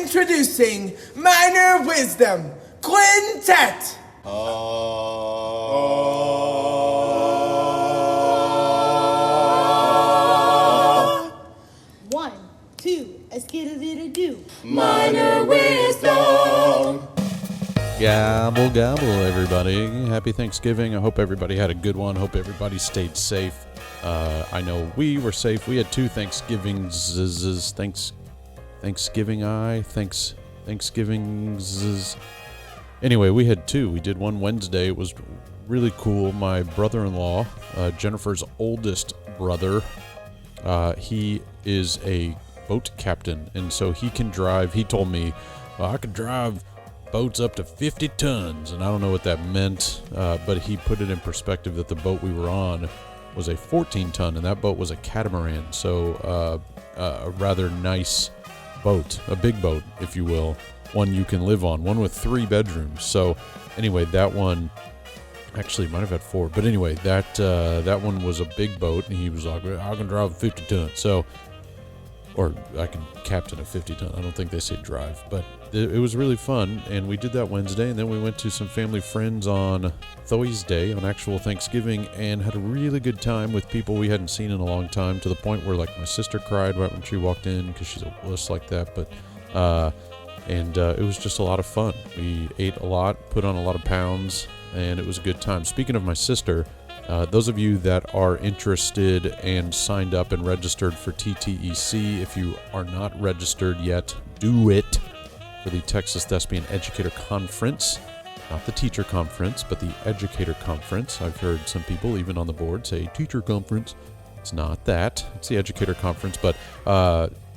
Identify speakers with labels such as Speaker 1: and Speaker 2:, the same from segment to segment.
Speaker 1: Introducing Minor Wisdom Quintet.
Speaker 2: 1, 2, a skidda-didda-doo.
Speaker 3: Minor Wisdom.
Speaker 4: Gobble, gobble, everybody. Happy Thanksgiving. I hope everybody had a good one. Hope everybody stayed safe. I know we were safe. We had two Thanksgivings. Thanksgivings. Anyway, we had two. We did one Wednesday. It was really cool. My brother-in-law, Jennifer's oldest brother, he is a boat captain, and so he can drive. He told me, well, I could drive boats up to 50 tons, and I don't know what that meant, but he put it in perspective that the boat we were on was a 14-ton, and that boat was a catamaran, so a rather nice boat, a big boat, if you will, one you can live on, one with 3 bedrooms. So anyway, that one actually might have had 4, but anyway, that one was a big boat, and he was like, I can drive a 50 ton, so, or I can captain a 50 ton. I don't think they say drive, but it was really fun, and we did that Wednesday, and then we went to some family friends on Thursday, on actual Thanksgiving, and had a really good time with people we hadn't seen in a long time, to the point where, like, my sister cried right when she walked in, because she's a wuss like that, but, it was just a lot of fun. We ate a lot, put on a lot of pounds, and it was a good time. Speaking of my sister, those of you that are interested and signed up and registered for TTEC, if you are not registered yet, do it. For the Texas Thespian Educator Conference, not the teacher conference, but the educator conference. I've heard some people, even on the board, say teacher conference. It's not that. It's the educator conference. But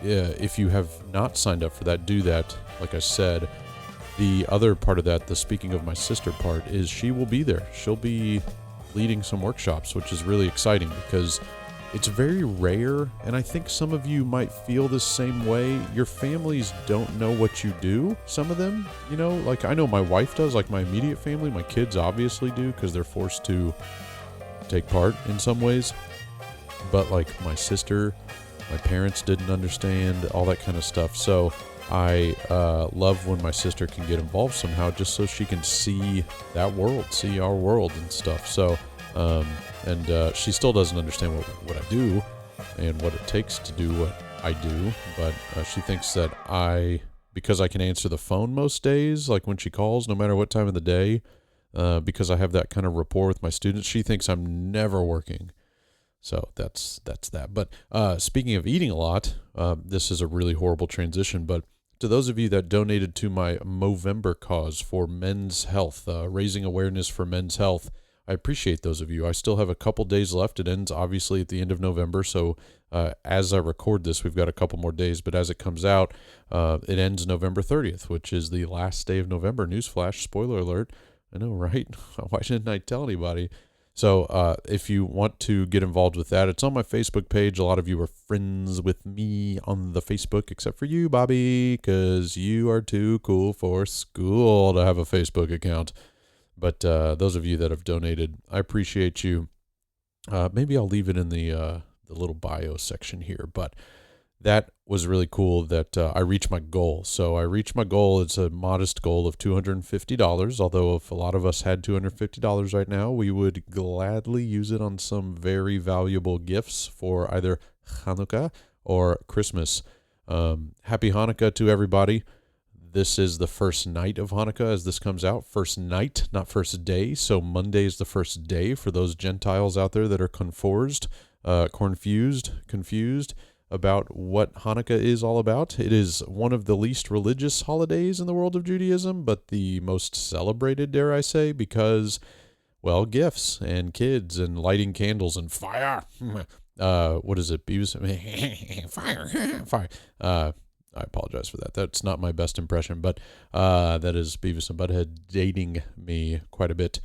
Speaker 4: if you have not signed up for that, do that. Like I said, the other part of that, the speaking of my sister part, is she will be there. She'll be leading some workshops, which is really exciting because it's very rare, and I think some of you might feel the same way. Your families don't know what you do, some of them, you know, like I know my wife does, like my immediate family, my kids obviously do because they're forced to take part in some ways, but like my sister, my parents didn't understand, all that kind of stuff. So I love when my sister can get involved somehow just so she can see that world, see our world and stuff. So, and she still doesn't understand what I do and what it takes to do what I do, but she thinks that because I can answer the phone most days, like when she calls, no matter what time of the day, because I have that kind of rapport with my students, she thinks I'm never working. So that's that. But speaking of eating a lot, this is a really horrible transition, but to those of you that donated to my Movember cause for men's health, raising awareness for men's health, I appreciate those of you. I still have a couple days left. It ends obviously at the end of November, so as I record this, we've got a couple more days, but as it comes out, it ends November 30th, which is the last day of November. Newsflash, spoiler alert. I know, right? Why didn't I tell anybody? So if you want to get involved with that, it's on my Facebook page. A lot of you are friends with me on the Facebook, except for you, Bobby, because you are too cool for school to have a Facebook account. But those of you that have donated, I appreciate you. Maybe I'll leave it in the little bio section here. But that was really cool that I reached my goal. So I reached my goal. It's a modest goal of $250. Although if a lot of us had $250 right now, we would gladly use it on some very valuable gifts for either Hanukkah or Christmas. Happy Hanukkah to everybody. This is the first night of Hanukkah as this comes out. First night, not first day. So Monday is the first day for those Gentiles out there that are confused about what Hanukkah is all about. It is one of the least religious holidays in the world of Judaism, but the most celebrated, dare I say, because, well, gifts and kids and lighting candles and fire. What is it? Fire. I apologize for that. That's not my best impression, but that is Beavis and Butthead dating me quite a bit.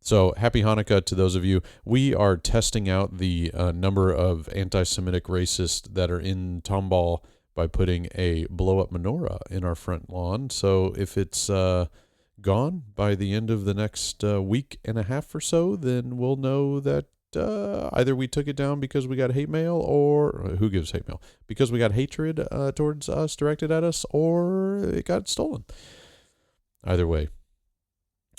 Speaker 4: So happy Hanukkah to those of you. We are testing out the number of anti-Semitic racists that are in Tomball by putting a blow-up menorah in our front lawn. So if it's gone by the end of the next week and a half or so, then we'll know that either we took it down because we got hate mail, or who gives hate mail? Because we got hatred towards us directed at us, or it got stolen. Either way,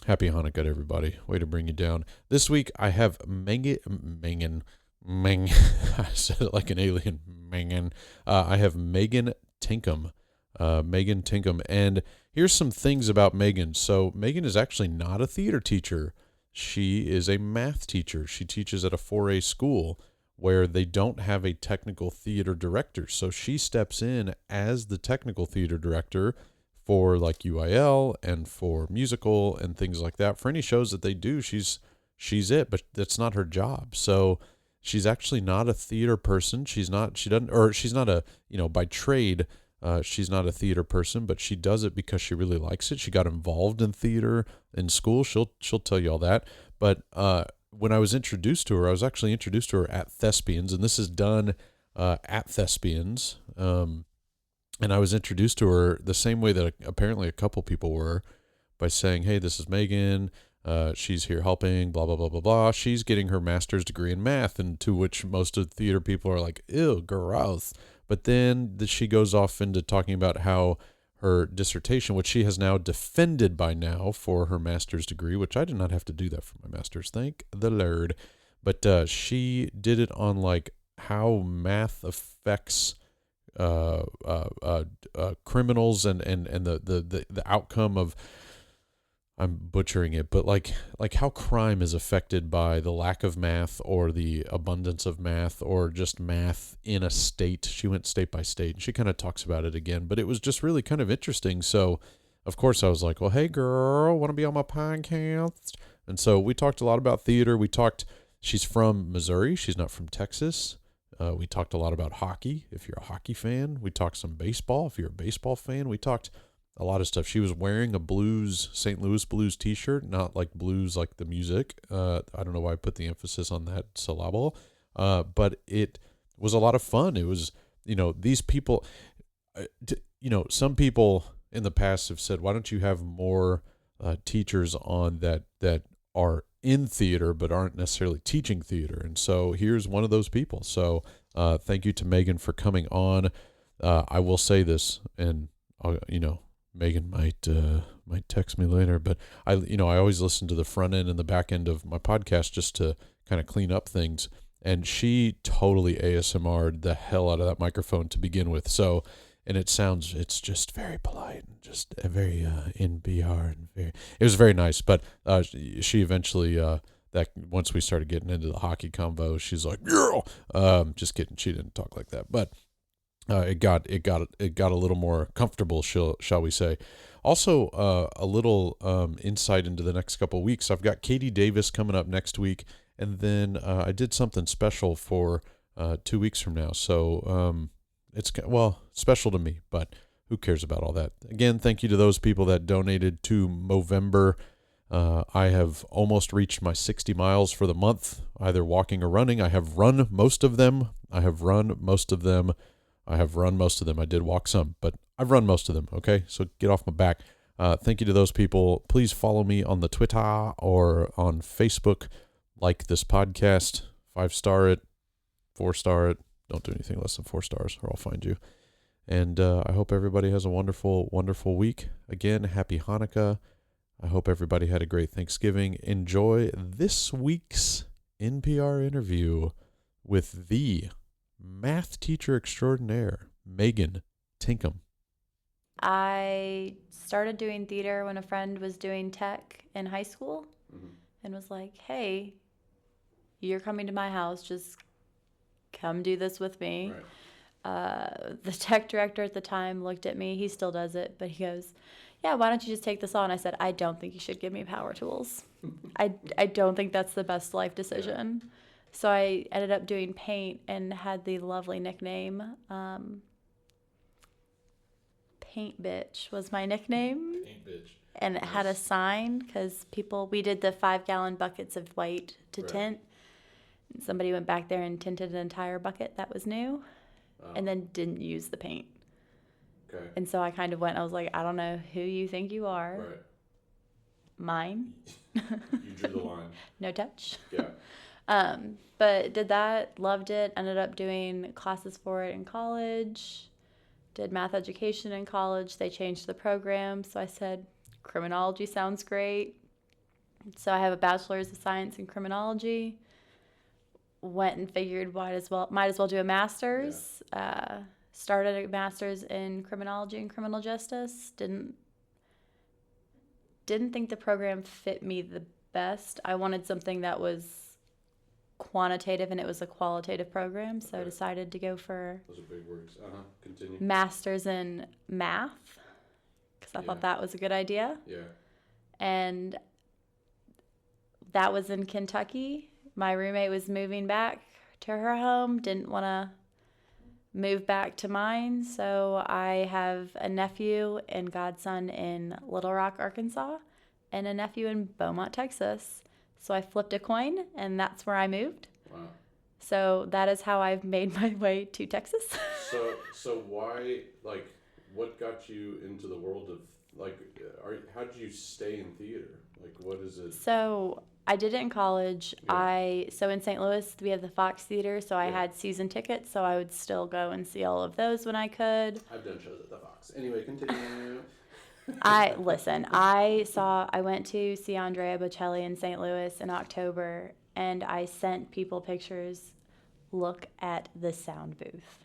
Speaker 4: happy Hanukkah to everybody. Way to bring you down. This week I have Meghan. I said it like an alien. I have Meghan Tinkham. Meghan Tinkham. And here's some things about Meghan. So Meghan is actually not a theater teacher. She is a math teacher. She teaches at a 4A school where they don't have a technical theater director. So she steps in as the technical theater director for like UIL and for musical and things like that. For any shows that they do, she's it, but that's not her job. So she's actually not a theater person. She's not a, by trade, she's not a theater person, but she does it because she really likes it. She got involved in theater in school. She'll tell you all that. But when I was introduced to her, I was actually introduced to her at Thespians, and this is done at Thespians. And I was introduced to her the same way that apparently a couple people were, by saying, hey, this is Meghan. She's here helping, blah, blah, blah, blah, blah. She's getting her master's degree in math, and to which most of the theater people are like, ew, gross. But then she goes off into talking about how her dissertation, which she has now defended by now for her master's degree, which I did not have to do that for my master's, thank the Lord. But she did it on like how math affects criminals and the outcome of, I'm butchering it, but like how crime is affected by the lack of math or the abundance of math or just math in a state. She went state by state, and she kind of talks about it again, but it was just really kind of interesting. So of course I was like, well, hey girl, want to be on my podcast? And so we talked a lot about theater. She's from Missouri. She's not from Texas. We talked a lot about hockey, if you're a hockey fan. We talked some baseball, if you're a baseball fan. We talked a lot of stuff. She was wearing a St. Louis Blues t-shirt, not like blues like the music. I don't know why I put the emphasis on that syllable, but it was a lot of fun. It was, these people, some people in the past have said, why don't you have more teachers on that are in theater but aren't necessarily teaching theater? And so here's one of those people. So thank you to Meghan for coming on. I will say this, and Meghan might text me later, but I always listen to the front end and the back end of my podcast just to kind of clean up things. And she totally ASMR'd the hell out of that microphone to begin with. So, and it's just very polite and just very NPR and it was very nice. But she eventually that once we started getting into the hockey convo, she's like, yeah, just kidding. She didn't talk like that, but it got a little more comfortable, shall we say. Also, a little insight into the next couple of weeks. I've got Katie Davis coming up next week, and then I did something special for 2 weeks from now. So it's special to me, but who cares about all that? Again, thank you to those people that donated to Movember. I have almost reached my 60 miles for the month, either walking or running. I have run most of them. I did walk some, but I've run most of them. Okay, so get off my back. Thank you to those people. Please follow me on the Twitter or on Facebook. Like this podcast, 5-star it, 4-star it. Don't do anything less than 4 stars, or I'll find you. And I hope everybody has a wonderful, wonderful week. Again, happy Hanukkah. I hope everybody had a great Thanksgiving. Enjoy this week's NPR interview with the math teacher extraordinaire, Meghan Tinkham.
Speaker 5: I started doing theater when a friend was doing tech in high school and was like, hey, you're coming to my house, just come do this with me. Right. The tech director at the time looked at me. He still does it, but he goes, yeah, why don't you just take this on? I said, I don't think you should give me power tools. I don't think that's the best life decision. Yeah. So I ended up doing paint and had the lovely nickname. Paint Bitch was my nickname. Paint Bitch. And it had a sign because we did the 5-gallon buckets of white to tint. And somebody went back there and tinted an entire bucket that was new and then didn't use the paint. Okay. And so I kind of went, I was like, I don't know who you think you are. Right. Mine.
Speaker 4: You drew the line.
Speaker 5: No touch.
Speaker 4: Yeah.
Speaker 5: But did that, loved it, ended up doing classes for it in college, did math education in college. They changed the program, so I said, criminology sounds great. So I have a bachelor's of science in criminology. Went and figured might as well do a master's. Started a master's in criminology and criminal justice. Didn't think the program fit me the best. I wanted something that was quantitative, and it was a qualitative program, so I decided to go for
Speaker 4: Those are big words. Continue.
Speaker 5: master's in math, because I thought that was a good idea.
Speaker 4: Yeah.
Speaker 5: And that was in Kentucky. My roommate was moving back to her home, didn't want to move back to mine, so I have a nephew and godson in Little Rock, Arkansas, and a nephew in Beaumont, Texas. So I flipped a coin, and that's where I moved.
Speaker 4: Wow.
Speaker 5: So that is how I've made my way to Texas.
Speaker 4: So why, like, what got you into the world of, like, how did you stay in theater? Like, what is it?
Speaker 5: So I did it in college.
Speaker 4: Yeah.
Speaker 5: So in St. Louis, we have the Fox Theater, so I had season tickets, so I would still go and see all of those when I could.
Speaker 4: I've done shows at the Fox. Anyway, continue.
Speaker 5: I went to see Andrea Bocelli in St. Louis in October, and I sent people pictures. Look at the sound booth.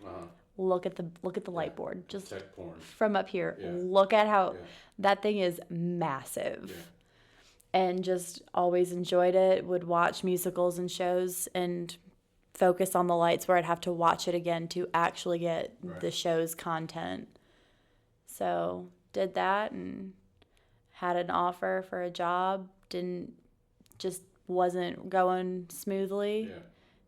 Speaker 5: Look at the light board. Just
Speaker 4: tech porn.
Speaker 5: From up here.
Speaker 4: Yeah.
Speaker 5: Look at how that thing is massive.
Speaker 4: Yeah.
Speaker 5: And just always enjoyed it. Would watch musicals and shows and focus on the lights where I'd have to watch it again to actually get the show's content. So did that and had an offer for a job. Wasn't going smoothly,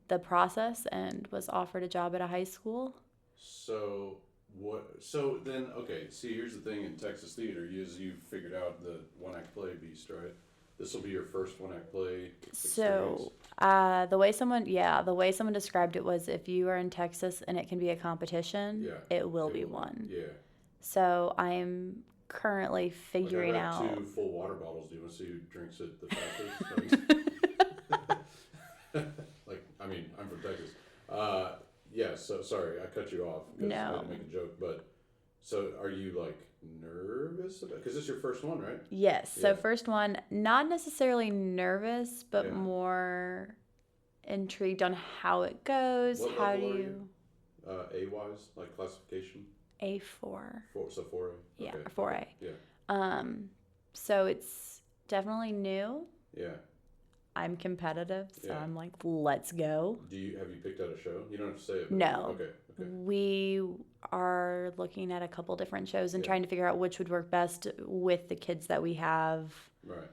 Speaker 5: the process, and was offered a job at a high school.
Speaker 4: So then, okay, see, here's the thing in Texas theater, you figured out the one-act play beast, right? This will be your first one-act play experience.
Speaker 5: So, the way someone described it was, if you are in Texas and it can be a competition, it will be one. Yeah. So I'm currently figuring out.
Speaker 4: I got 2 full water bottles. Do you want to see who drinks it the fastest? I'm from Texas. So sorry, I cut you off because I had to make a joke. But so are you, like, nervous about? Because this is your first one, right?
Speaker 5: Yes. So first one, not necessarily nervous, but more intrigued on how it goes.
Speaker 4: What
Speaker 5: how
Speaker 4: level
Speaker 5: do
Speaker 4: are
Speaker 5: you?
Speaker 4: A-wise, like classification.
Speaker 5: A4.
Speaker 4: So 4A.
Speaker 5: Yeah,
Speaker 4: Okay.
Speaker 5: 4A.
Speaker 4: Yeah.
Speaker 5: So it's definitely new.
Speaker 4: Yeah.
Speaker 5: I'm competitive, so I'm like, let's go.
Speaker 4: Have you picked out a show? You don't have to say it.
Speaker 5: No.
Speaker 4: Okay.
Speaker 5: We are looking at a couple different shows and trying to figure out which would work best with the kids that we have.
Speaker 4: Right.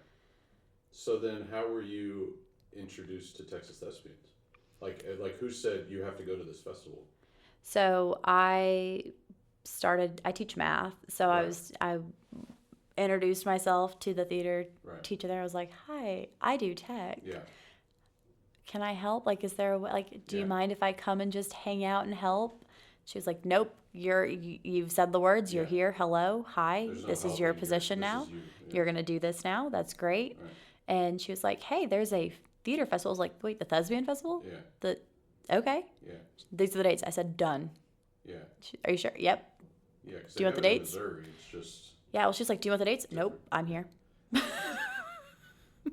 Speaker 4: So then how were you introduced to Texas Thespians? Like who said you have to go to this festival?
Speaker 5: So I teach math. So I introduced myself to the theater teacher there. I was like, "Hi, I do tech.
Speaker 4: Yeah.
Speaker 5: Can I help? Like, is there a way, like, do you mind if I come and just hang out and help?" She was like, "Nope. You've said the words. You're here. Hello. Hi. This is your position now. You're going to do this now. That's great."
Speaker 4: Right.
Speaker 5: And she was like, "Hey, there's a theater festival." I was like, "Wait, the Thespian Festival?"
Speaker 4: Yeah.
Speaker 5: Okay.
Speaker 4: Yeah.
Speaker 5: These are the dates. I said, "Done."
Speaker 4: Yeah.
Speaker 5: Are you sure? Yep.
Speaker 4: Yeah.
Speaker 5: Do you want the dates?
Speaker 4: Missouri, it's just.
Speaker 5: Yeah. Well, she's like, "Do you want the dates?" Nope. I'm here.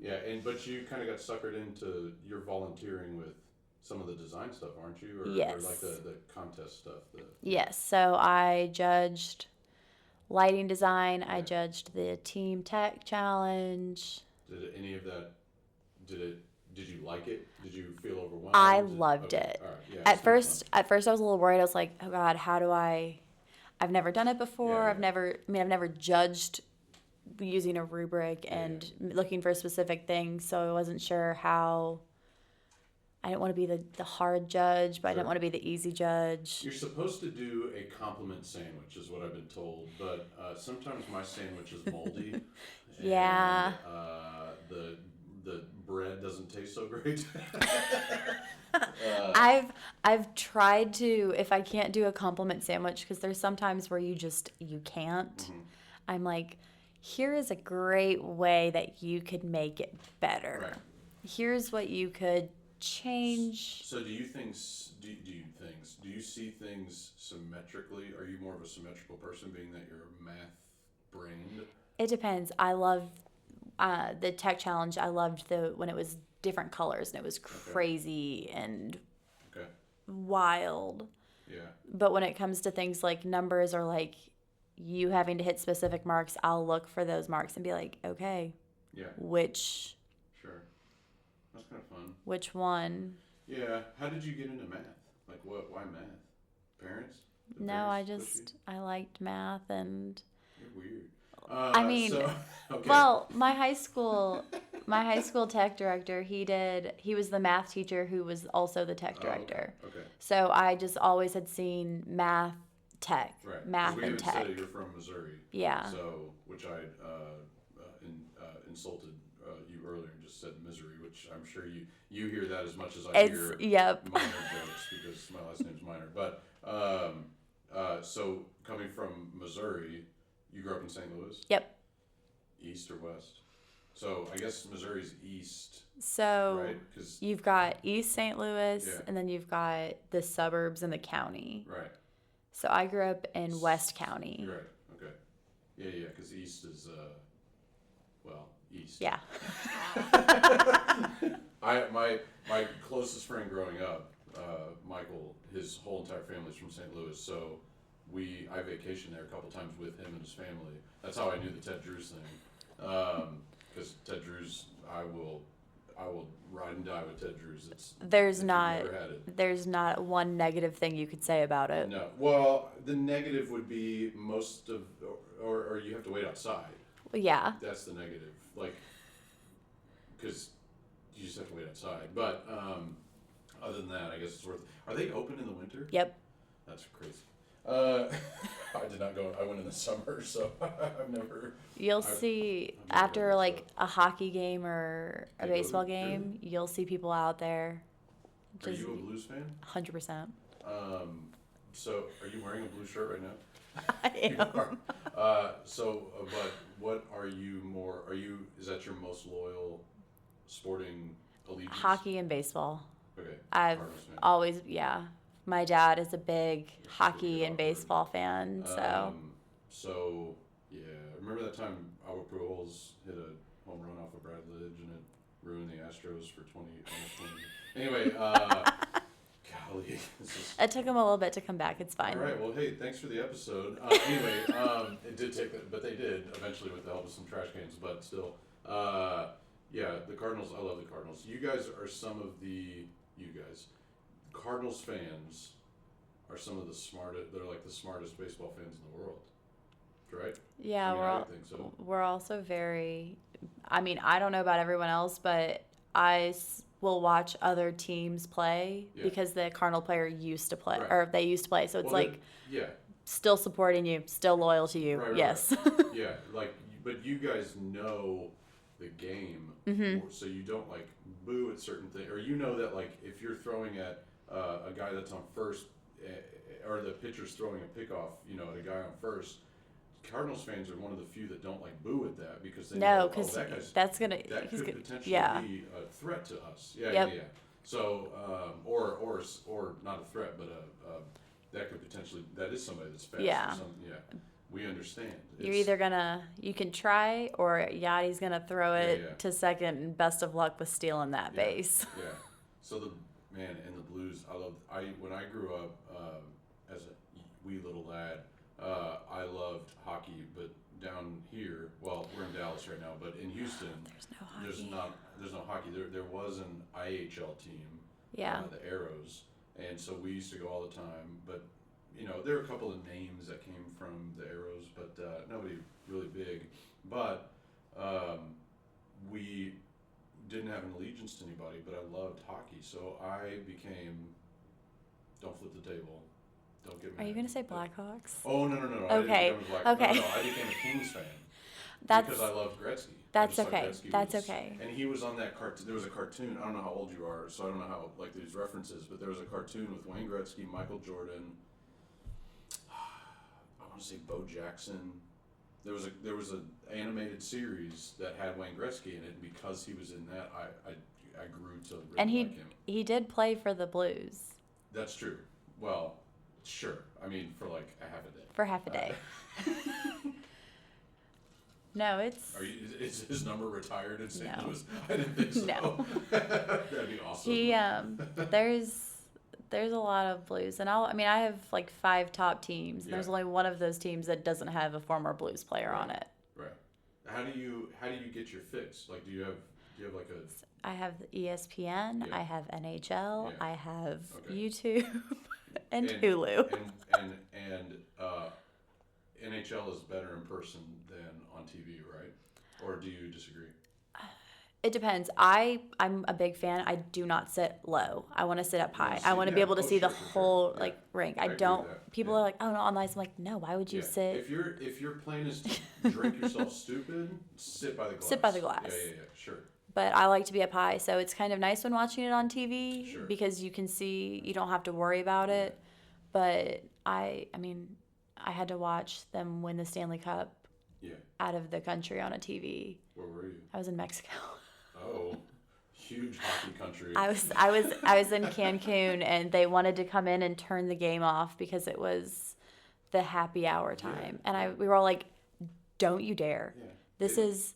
Speaker 4: Yeah, but you kind of got suckered into your volunteering with some of the design stuff, aren't you? Or like the contest stuff.
Speaker 5: Yes. So I judged lighting design. I judged the team tech challenge.
Speaker 4: Did any of that? Did you like it? Did you feel overwhelmed?
Speaker 5: I loved it.
Speaker 4: All right. Yeah,
Speaker 5: at first I was a little worried. I was like, "Oh God, how do I? I've never done it before.
Speaker 4: Yeah.
Speaker 5: I've never judged using a rubric and looking for a specific thing. So I wasn't sure how. I didn't want to be the hard judge, but I didn't want to be the easy judge.
Speaker 4: You're supposed to do a compliment sandwich, is what I've been told. But sometimes my sandwich is moldy.
Speaker 5: Yeah.
Speaker 4: And, the bread doesn't taste so great.
Speaker 5: I've tried to, if I can't do a compliment sandwich, because there's some times where you can't. Mm-hmm. I'm like, here is a great way that you could make it better. Right. Here's what you could change.
Speaker 4: So do you see things symmetrically? Are you more of a symmetrical person, being that you're math brained?
Speaker 5: It depends. I love the tech challenge. I loved when it was different colors and it was crazy and
Speaker 4: Okay.
Speaker 5: wild.
Speaker 4: Yeah.
Speaker 5: But when it comes to things like numbers or like you having to hit specific marks, I'll look for those marks and be like, okay,
Speaker 4: Yeah.
Speaker 5: which
Speaker 4: Sure. That's kind of fun.
Speaker 5: Which one?
Speaker 4: Yeah. How did you get into math? Like what? Why math? Parents? Did
Speaker 5: No,
Speaker 4: parents
Speaker 5: I liked math and
Speaker 4: You're weird.
Speaker 5: I mean,
Speaker 4: Okay.
Speaker 5: well, my high school tech director, he was the math teacher who was also the tech director.
Speaker 4: Okay.
Speaker 5: So I just always had seen math, tech,
Speaker 4: Right. 'Cause
Speaker 5: math
Speaker 4: we
Speaker 5: and
Speaker 4: even
Speaker 5: tech.
Speaker 4: said you're from Missouri.
Speaker 5: Yeah.
Speaker 4: So, which I insulted you earlier and just said misery, which I'm sure you hear that as much as I hear
Speaker 5: Yep.
Speaker 4: minor jokes because my last name's Minor. But so coming from Missouri, you grew up in St. Louis?
Speaker 5: Yep.
Speaker 4: East or west? So I guess Missouri's east,
Speaker 5: So
Speaker 4: right? 'Cause,
Speaker 5: you've got East St. Louis
Speaker 4: Yeah.
Speaker 5: and then you've got the suburbs and the county.
Speaker 4: right.
Speaker 5: So I grew up in West County.
Speaker 4: You're right. Okay. Yeah, because east is, east.
Speaker 5: Yeah.
Speaker 4: My closest friend growing up, Michael, his whole entire family's from St. Louis, so I vacationed there a couple times with him and his family. That's how I knew the Ted Drews thing, because Ted Drews, I will ride and die with Ted Drews.
Speaker 5: There's
Speaker 4: if you've
Speaker 5: not
Speaker 4: never had it.
Speaker 5: there's not one negative thing you could say about it.
Speaker 4: No. Well, the negative would be or you have to wait outside.
Speaker 5: Yeah.
Speaker 4: That's the negative, like, because you just have to wait outside. But other than that, I guess it's worth. Are they open in the winter?
Speaker 5: Yep.
Speaker 4: That's crazy. I did not go. I went in the summer, so I've never.
Speaker 5: You'll see
Speaker 4: I've never
Speaker 5: after
Speaker 4: done
Speaker 5: like
Speaker 4: so.
Speaker 5: a hockey game or a
Speaker 4: They go
Speaker 5: baseball
Speaker 4: to-
Speaker 5: game, you'll see people out there.
Speaker 4: Are you a Blues fan?
Speaker 5: 100%.
Speaker 4: So are you wearing a blue shirt right now?
Speaker 5: I am.
Speaker 4: But what are you more? Is that your most loyal sporting allegiance?
Speaker 5: Hockey and baseball.
Speaker 4: Okay.
Speaker 5: I've
Speaker 4: Cardinals fan.
Speaker 5: always, yeah. My dad is a big hockey
Speaker 4: good
Speaker 5: and
Speaker 4: offer.
Speaker 5: baseball fan, so.
Speaker 4: So yeah, remember that time Albert Pujols hit a home run off of Brad Lidge and it ruined the Astros for almost 20. Anyway, golly, this is.
Speaker 5: It took him a little bit to come back. It's fine.
Speaker 4: All right. Well, hey, thanks for the episode. Anyway, it did take, but they did eventually with the help of some trash cans. But still, yeah, the Cardinals. I love the Cardinals. You guys are some of the Cardinals fans are some of the smartest. They're like the smartest baseball fans in the world, right?
Speaker 5: Yeah,
Speaker 4: I would think so.
Speaker 5: we're also very. I mean, I don't know about everyone else, but will watch other teams play
Speaker 4: Yeah.
Speaker 5: because the Cardinal player used to play,
Speaker 4: Right.
Speaker 5: or they used to play. So it's
Speaker 4: Well,
Speaker 5: like
Speaker 4: yeah,
Speaker 5: still supporting you, still loyal to you.
Speaker 4: Right,
Speaker 5: Yes.
Speaker 4: yeah. Like, but you guys know the game, so you don't like boo at certain things, or you know that like if you're throwing at a guy that's on first, or the pitcher's throwing a pickoff, at a guy on first. Cardinals fans are one of the few that don't like boo at that because they
Speaker 5: No,
Speaker 4: know,
Speaker 5: because
Speaker 4: that guy's
Speaker 5: that's gonna.
Speaker 4: that
Speaker 5: he's
Speaker 4: could
Speaker 5: gonna,
Speaker 4: potentially
Speaker 5: yeah.
Speaker 4: be a threat to us. Yeah,
Speaker 5: Yep.
Speaker 4: yeah. So, or not a threat, but that could potentially that is somebody that's fast.
Speaker 5: Yeah.
Speaker 4: Yeah. We understand.
Speaker 5: You're either you can try, or Yachty's gonna throw it
Speaker 4: Yeah.
Speaker 5: to second, and best of luck with stealing that
Speaker 4: Yeah,
Speaker 5: base.
Speaker 4: Yeah. So and the Blues. When I grew up as a wee little lad, I loved hockey, but down here, well, we're in Dallas right now, but in Houston,
Speaker 5: There's no hockey.
Speaker 4: there's no hockey. There was an IHL team,
Speaker 5: Yeah.
Speaker 4: the Arrows, and so we used to go all the time. But there are a couple of names that came from the Arrows, but nobody really big. But we didn't have an allegiance to anybody, but I loved hockey, so I became. Don't flip the table. Don't get mad.
Speaker 5: Are you gonna say Blackhawks?
Speaker 4: Oh no!
Speaker 5: Okay,
Speaker 4: I didn't become a Black.
Speaker 5: okay.
Speaker 4: No, I became a Kings fan.
Speaker 5: That's
Speaker 4: Because I loved Gretzky.
Speaker 5: that's
Speaker 4: I just thought
Speaker 5: okay.
Speaker 4: Gretzky
Speaker 5: That's
Speaker 4: was-
Speaker 5: okay.
Speaker 4: And he was on that cartoon. There was a cartoon. I don't know how old you are, so I don't know how these references. But there was a cartoon with Wayne Gretzky, Michael Jordan. I want to say Bo Jackson. There was a animated series that had Wayne Gretzky in it, and because he was in that, I grew to really
Speaker 5: And
Speaker 4: like him.
Speaker 5: he did play for the Blues
Speaker 4: That's true. Well, sure. I mean, for like a half a day.
Speaker 5: for half a day. No, it's
Speaker 4: Is his number retired in St.
Speaker 5: No.
Speaker 4: Louis? I didn't think so.
Speaker 5: No.
Speaker 4: That'd be awesome.
Speaker 5: he there's a lot of Blues, and I have like 5 top teams, and there's
Speaker 4: Yeah.
Speaker 5: only one of those teams that doesn't have a former Blues player on it.
Speaker 4: Right. How do you get your fix? Like, do you have like a?
Speaker 5: I have ESPN,
Speaker 4: Yeah.
Speaker 5: I have NHL,
Speaker 4: Yeah.
Speaker 5: I have
Speaker 4: Okay.
Speaker 5: YouTube, and Hulu.
Speaker 4: And NHL is better in person than on TV, right? Or do you disagree?
Speaker 5: It depends. I'm a big fan. I do not sit low. I want to sit up high. I want to be able to see the whole
Speaker 4: Yeah.
Speaker 5: like rink.
Speaker 4: I
Speaker 5: I
Speaker 4: agree
Speaker 5: don't.
Speaker 4: with that.
Speaker 5: People
Speaker 4: Yeah.
Speaker 5: are like, oh no, on the ice. I'm like, no. Why would you
Speaker 4: Yeah.
Speaker 5: sit?
Speaker 4: If your plan is to drink yourself stupid, sit by the glass.
Speaker 5: Sit by the glass.
Speaker 4: Yeah, sure.
Speaker 5: But I like to be up high, so it's kind of nice when watching it on TV
Speaker 4: Sure.
Speaker 5: because you can see. You don't have to worry about it. But I mean, I had to watch them win the Stanley Cup
Speaker 4: Yeah.
Speaker 5: out of the country on a TV.
Speaker 4: Where were you?
Speaker 5: I was in Mexico.
Speaker 4: Oh, huge hockey country.
Speaker 5: I was in Cancun, and they wanted to come in and turn the game off because it was the happy hour time, and we were all like, "Don't you dare!
Speaker 4: Yeah.
Speaker 5: This is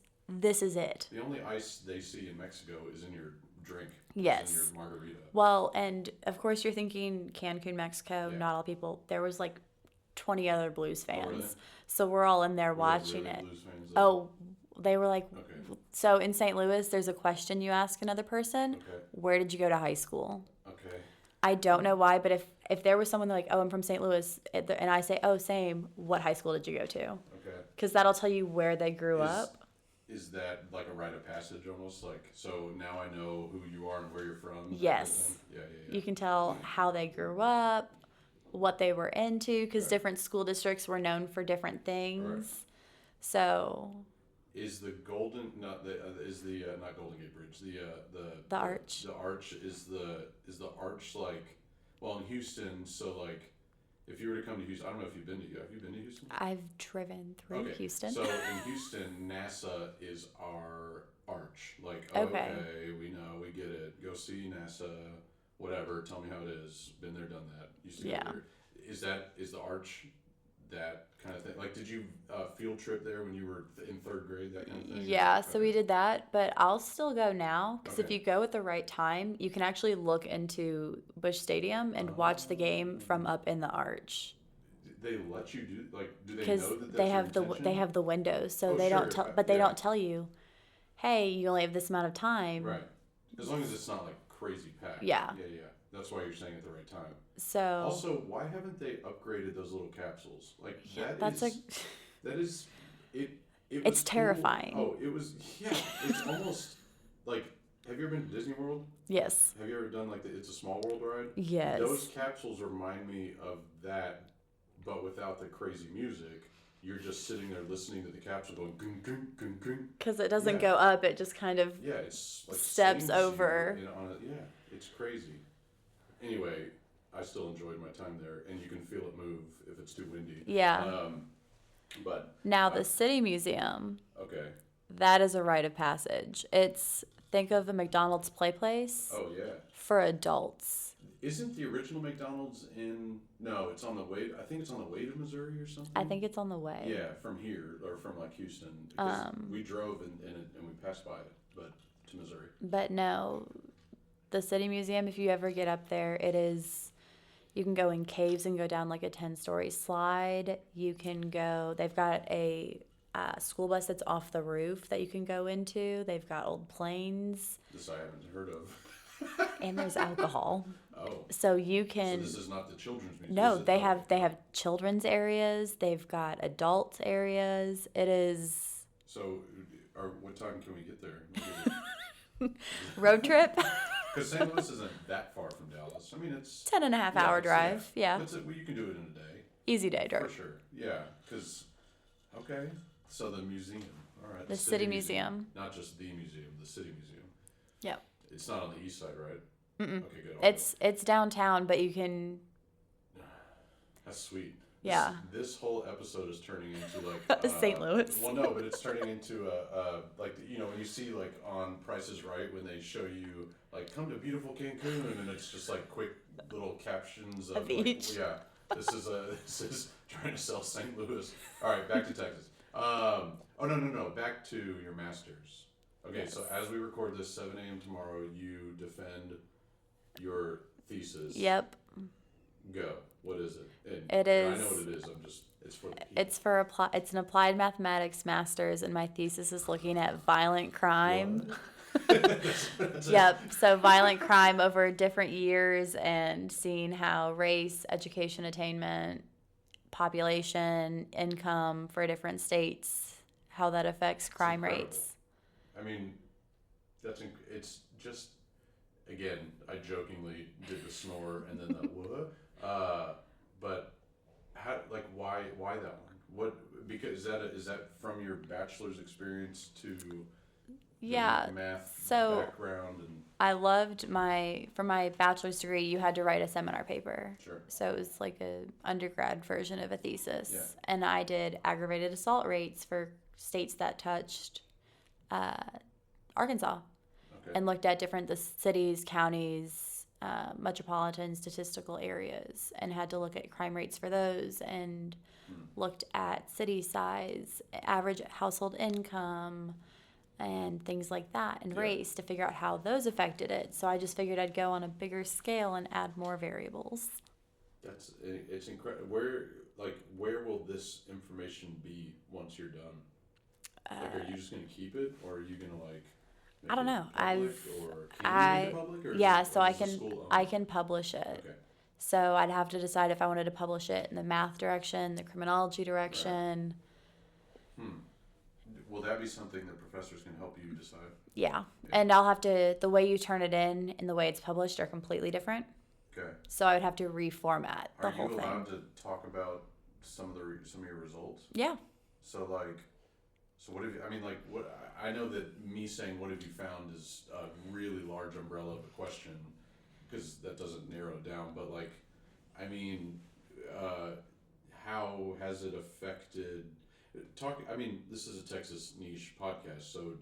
Speaker 5: it."
Speaker 4: The only ice they see in Mexico is in your drink.
Speaker 5: Yes.
Speaker 4: In your margarita.
Speaker 5: Well, and of course you're thinking Cancun, Mexico.
Speaker 4: Yeah.
Speaker 5: Not all people. There was like 20 other Blues fans,
Speaker 4: really?
Speaker 5: so we're all in there
Speaker 4: Were they
Speaker 5: watching
Speaker 4: really
Speaker 5: it.
Speaker 4: Blues fans, though?
Speaker 5: Oh, they were like,
Speaker 4: Okay.
Speaker 5: so in St. Louis, there's a question you ask another person.
Speaker 4: Okay.
Speaker 5: Where did you go to high school?
Speaker 4: Okay.
Speaker 5: I don't know why, but if there was someone like, oh, I'm from St. Louis, and I say, oh, same, what high school did you go to?
Speaker 4: Okay.
Speaker 5: Because that'll tell you where they grew up.
Speaker 4: Is that like a rite of passage almost? Like, so now I know who you are and where you're from?
Speaker 5: Yes.
Speaker 4: Yeah.
Speaker 5: You can tell how they grew up, what they were into, because
Speaker 4: Right.
Speaker 5: different school districts were known for different things.
Speaker 4: Right.
Speaker 5: So
Speaker 4: Is the Golden not Golden Gate Bridge the
Speaker 5: arch.
Speaker 4: The arch is the arch like, well, in Houston, so like if you were to come to Houston, I don't know if have you been to Houston?
Speaker 5: I've driven through
Speaker 4: Okay.
Speaker 5: Houston.
Speaker 4: So in Houston, NASA is our arch. Like,
Speaker 5: Okay.
Speaker 4: we know, we get it. Go see NASA, whatever. Tell me how it is. Been there, done that. Used to go
Speaker 5: Yeah.
Speaker 4: there. Is the arch that kind of thing? Like, did you field trip there when you were in 3rd grade? That kind of thing.
Speaker 5: Yeah, so
Speaker 4: Okay.
Speaker 5: we did that, but I'll still go now because if
Speaker 4: Okay.
Speaker 5: you go at the right time, you can actually look into Busch Stadium and watch the game from up in the arch.
Speaker 4: They let you do like? Do they
Speaker 5: Because
Speaker 4: know that that's
Speaker 5: they
Speaker 4: your
Speaker 5: have
Speaker 4: intention?
Speaker 5: they have the windows, so
Speaker 4: Oh,
Speaker 5: they
Speaker 4: sure,
Speaker 5: don't tell, but they
Speaker 4: yeah.
Speaker 5: don't tell you, hey, you only have this amount of time.
Speaker 4: Right. As long as it's not like crazy packed.
Speaker 5: Yeah.
Speaker 4: Yeah. That's why you're saying at the right time.
Speaker 5: So
Speaker 4: Also, why haven't they upgraded those little capsules? Like
Speaker 5: that's
Speaker 4: that is it. It
Speaker 5: It's
Speaker 4: was cool.
Speaker 5: terrifying.
Speaker 4: Oh, it was It's almost like. Have you ever been to Disney World?
Speaker 5: yes,
Speaker 4: Have you ever done like the It's a Small World ride?
Speaker 5: yes.
Speaker 4: Those capsules remind me of that, but without the crazy music. You're just sitting there listening to the capsule going gung gung gung gung.
Speaker 5: Because it doesn't
Speaker 4: Yeah.
Speaker 5: go up, it just kind of
Speaker 4: Yeah, it's like
Speaker 5: Steps
Speaker 4: slings you
Speaker 5: over.
Speaker 4: yeah, it's crazy. Anyway, I still enjoyed my time there, and you can feel it move if it's too windy.
Speaker 5: yeah.
Speaker 4: But
Speaker 5: Now the City Museum,
Speaker 4: okay.
Speaker 5: that is a rite of passage. Think of a McDonald's play place
Speaker 4: Oh yeah.
Speaker 5: for adults.
Speaker 4: Isn't the original McDonald's in? No, it's on the way. I think it's on the way to Missouri or something.
Speaker 5: I think it's on the way.
Speaker 4: Yeah, from here or from like Houston. Because we drove and we passed by it, but to Missouri.
Speaker 5: But no, the City Museum, if you ever get up there, you can go in caves and go down like a 10-story slide. You can go, they've got a school bus that's off the roof that you can go into. They've got old planes.
Speaker 4: This I haven't heard of.
Speaker 5: And there's alcohol.
Speaker 4: Oh.
Speaker 5: So you
Speaker 4: So
Speaker 5: can.
Speaker 4: this is not the children's museum.
Speaker 5: No,
Speaker 4: is it?
Speaker 5: they
Speaker 4: Oh,
Speaker 5: have children's aareas. They've got adult areas. It is
Speaker 4: So, what time can we get there?
Speaker 5: road trip.
Speaker 4: Because St. Louis isn't that far from Dallas. I mean, it's
Speaker 5: 10 and a half hour
Speaker 4: it's-
Speaker 5: drive. Yeah.
Speaker 4: Well, you can do it in a day.
Speaker 5: Easy day
Speaker 4: For
Speaker 5: drive.
Speaker 4: sure. Yeah. Because, okay. So the museum. All right.
Speaker 5: The City Museum.
Speaker 4: Not just the museum, the City Museum.
Speaker 5: Yep.
Speaker 4: It's not on the east side, right? Okay, good.
Speaker 5: It's downtown, but you can.
Speaker 4: That's sweet.
Speaker 5: Yeah.
Speaker 4: This whole episode is turning into like
Speaker 5: St. Louis.
Speaker 4: Well, no, but it's turning into like when you see like on Price is Right when they show you like come to beautiful Cancun and it's just like quick little captions of like,
Speaker 5: each.
Speaker 4: yeah, this is trying to sell St. Louis. All right, back to Texas. Oh no, back to your masters. Okay,
Speaker 5: Yes.
Speaker 4: so as we record this, 7 a.m. tomorrow, you defend your thesis.
Speaker 5: Yep.
Speaker 4: Go. What is it?
Speaker 5: It is.
Speaker 4: I know what it is. It's for the people.
Speaker 5: It's an applied mathematics master's, and my thesis is looking at violent crime. Yep. So violent crime over different years and seeing how race, education attainment, population, income for different states, how that affects crime rates.
Speaker 4: I mean, it's just, again, I jokingly did the snore and then the what? But how, like, why that one? Because is that from your bachelor's experience to the math background? And
Speaker 5: I loved for my bachelor's degree, you had to write a seminar paper.
Speaker 4: Sure.
Speaker 5: So it was like a undergrad version of a thesis.
Speaker 4: Yeah.
Speaker 5: And I did aggravated assault rates for states that touched Arkansas.
Speaker 4: Okay.
Speaker 5: And looked at the cities, counties, metropolitan statistical areas, and had to look at crime rates for those, and looked at city size, average household income, and things like that, and race to figure out how those affected it. So I just figured I'd go on a bigger scale and add more variables.
Speaker 4: It's incredible. Where will this information be once you're done? Like, are you just gonna keep it, or are you gonna like?
Speaker 5: I don't know. I can publish it.
Speaker 4: Okay.
Speaker 5: So I'd have to decide if I wanted to publish it in the math direction, the criminology direction.
Speaker 4: Right. Will that be something that professors can help you decide?
Speaker 5: Yeah. And I'll have to, the way you turn it in and the way it's published are completely different.
Speaker 4: Okay.
Speaker 5: So I would have to reformat the whole thing.
Speaker 4: Are you allowed to talk about some of your results?
Speaker 5: Yeah.
Speaker 4: So what have you, what I know that me saying what have you found is a really large umbrella of a question because that doesn't narrow it down, but how has it affected this is a Texas niche podcast, so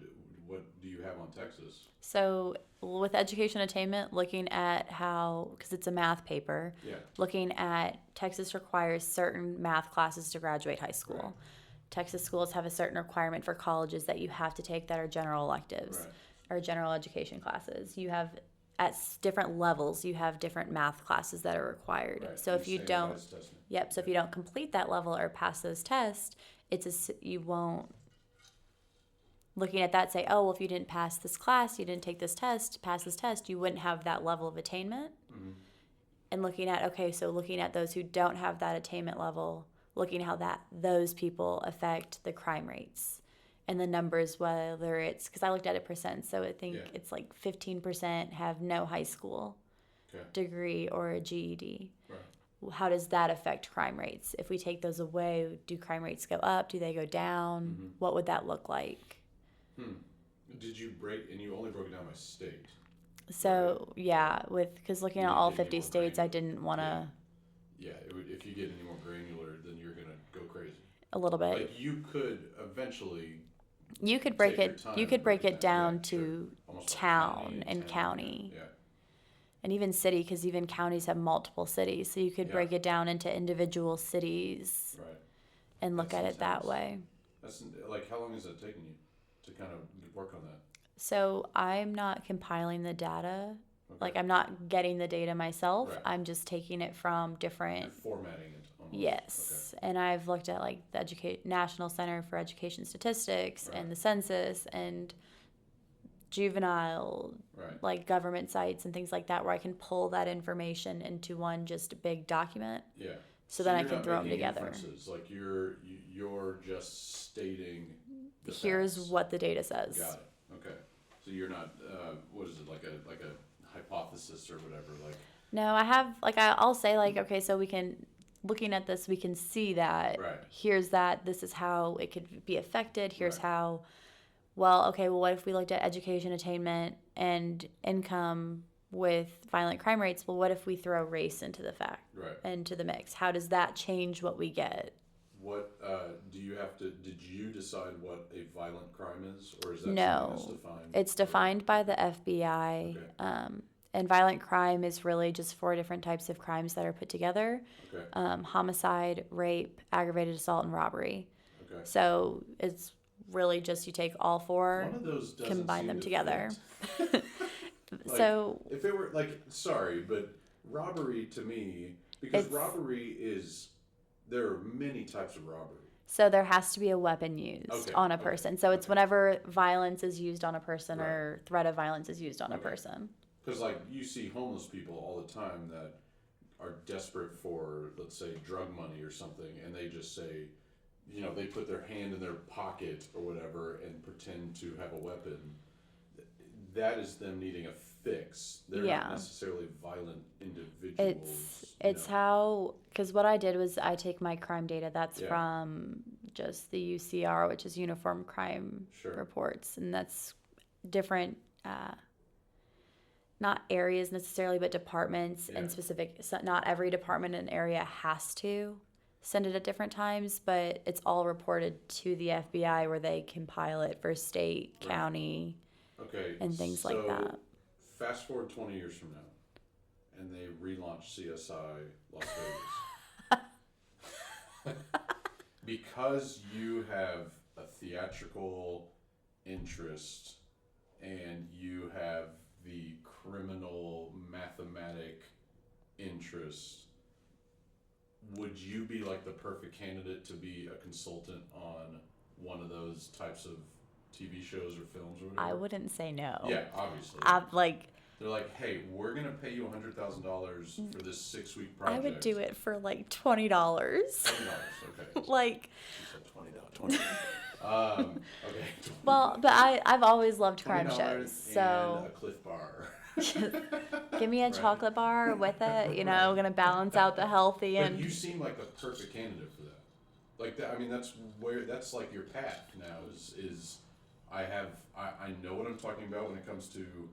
Speaker 4: what do you have on Texas?
Speaker 5: So with education attainment, looking at how, because it's a math paper, looking at Texas requires certain math classes to graduate high school.
Speaker 4: Right.
Speaker 5: Texas schools have a certain requirement for colleges that you have to take that are general electives or general education classes. You have, at different levels, you have different math classes that are required.
Speaker 4: Right.
Speaker 5: So if you don't, so if you don't complete that level or pass those tests, you won't, looking at that, say, oh, well, if you didn't pass this class, you didn't take this test, pass this test, you wouldn't have that level of attainment. Mm-hmm. And looking at those who don't have that attainment level, looking how those people affect the crime rates and the numbers, whether it's, because I looked at it percent, so I think it's like 15% have no high school degree or a GED. Right. How does that affect crime rates? If we take those away, do crime rates go up? Do they go down? Mm-hmm. What would that look like?
Speaker 4: Did you you only broke it down by state?
Speaker 5: So, because looking at all 50 states, I didn't want to...
Speaker 4: Yeah, if you get any more granular, then you're going to go crazy.
Speaker 5: A little bit.
Speaker 4: Like you could eventually...
Speaker 5: You could break it down to town and county.
Speaker 4: Yeah.
Speaker 5: And even city, because even counties have multiple cities. So you could break it down into individual cities and look at it that way.
Speaker 4: That's how long has it taken you to kind of work on that?
Speaker 5: So I'm not compiling the data. Okay. I'm not getting the data myself. Right. I'm just taking it from different...
Speaker 4: You're formatting it almost.
Speaker 5: Yes. Okay. And I've looked at the National Center for Education Statistics and the census and juvenile government sites and things like that, where I can pull that information into one just big document. Yeah. So then I can throw them together.
Speaker 4: Like you're just stating
Speaker 5: here's what the data says.
Speaker 4: Got it. Okay. So you're not what is it, like a hypothesis or whatever,
Speaker 5: No, I have I'll say okay, so we can, looking at this, we can see that here's that, this is how it could be affected, here's how, what if we looked at education attainment and income with violent crime rates, well, what if we throw race into into the mix? How does that change what we get?
Speaker 4: What do you have to? Did you decide what a violent crime is, or is that something
Speaker 5: No,
Speaker 4: that's defined?
Speaker 5: it's defined by the FBI.
Speaker 4: Okay.
Speaker 5: And violent crime is really just 4 different types of crimes that are put together:
Speaker 4: Okay.
Speaker 5: homicide, rape, aggravated assault, and robbery.
Speaker 4: Okay.
Speaker 5: So it's really just you take all 4,
Speaker 4: One of those doesn't
Speaker 5: combine
Speaker 4: seem
Speaker 5: them
Speaker 4: to
Speaker 5: together.
Speaker 4: fit. Like,
Speaker 5: So
Speaker 4: if it were like, sorry, but robbery to me, because
Speaker 5: It's-
Speaker 4: robbery is, there are many types of robbery.
Speaker 5: So there has to be a weapon used
Speaker 4: Okay,
Speaker 5: on a
Speaker 4: okay,
Speaker 5: person. So it's
Speaker 4: okay.
Speaker 5: whenever violence is used on a person
Speaker 4: Right.
Speaker 5: or threat of violence is used on a
Speaker 4: Okay.
Speaker 5: person.
Speaker 4: Because like you see homeless people all the time that are desperate for, let's say, drug money or something, and they just say, you know, they put their hand in their pocket or whatever and pretend to have a weapon. That is them needing a fix. They're
Speaker 5: Yeah.
Speaker 4: not necessarily violent individuals.
Speaker 5: It's how, because what I did was I take my crime data that's
Speaker 4: Yeah.
Speaker 5: from just the UCR, which is Uniform Crime
Speaker 4: Sure.
Speaker 5: Reports, and that's different, not areas necessarily, but departments
Speaker 4: Yeah.
Speaker 5: and specific. So not every department in an area has to send it at different times, but it's all reported to the FBI where they compile it for state,
Speaker 4: Right.
Speaker 5: county,
Speaker 4: Okay.
Speaker 5: and things like that.
Speaker 4: Fast forward 20 years from now, and they relaunch CSI Las Vegas. Because you have a theatrical interest and you have the criminal mathematic interest, would you be like the perfect candidate to be a consultant on one of those types of TV shows or films or whatever?
Speaker 5: I wouldn't say no.
Speaker 4: Yeah, obviously. They're like, hey, we're gonna pay you $100,000 for this 6-week project.
Speaker 5: I would do it for like $20.
Speaker 4: $20, okay.
Speaker 5: Like,
Speaker 4: She said $20. Okay.
Speaker 5: well, but I've always loved crime
Speaker 4: $20
Speaker 5: shows, so
Speaker 4: and a Cliff Bar.
Speaker 5: give me a
Speaker 4: Right.
Speaker 5: chocolate bar with it. You know, gonna balance out the healthy
Speaker 4: But
Speaker 5: and
Speaker 4: you seem like the perfect candidate for that. Like that. I mean, that's like your path now. Is I know what I'm talking about when it comes to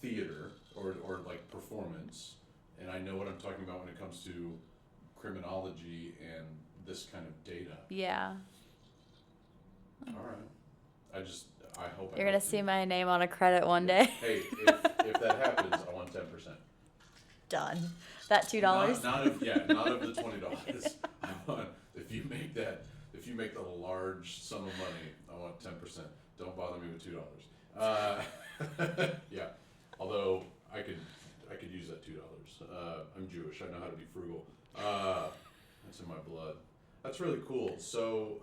Speaker 4: theater or like performance, and I know what I'm talking about when it comes to criminology and this kind of data.
Speaker 5: yeah.
Speaker 4: All right. I hope
Speaker 5: You're gonna
Speaker 4: helped
Speaker 5: see
Speaker 4: you.
Speaker 5: my name on a credit one day.
Speaker 4: Hey, if that happens, I want 10%.
Speaker 5: Done. That $2.
Speaker 4: Not of the $20. I want, if you make the large sum of money, I want 10%. Don't bother me with $2. Yeah. Although I could use that $2. I'm Jewish. I know how to be frugal. That's in my blood. That's really cool. So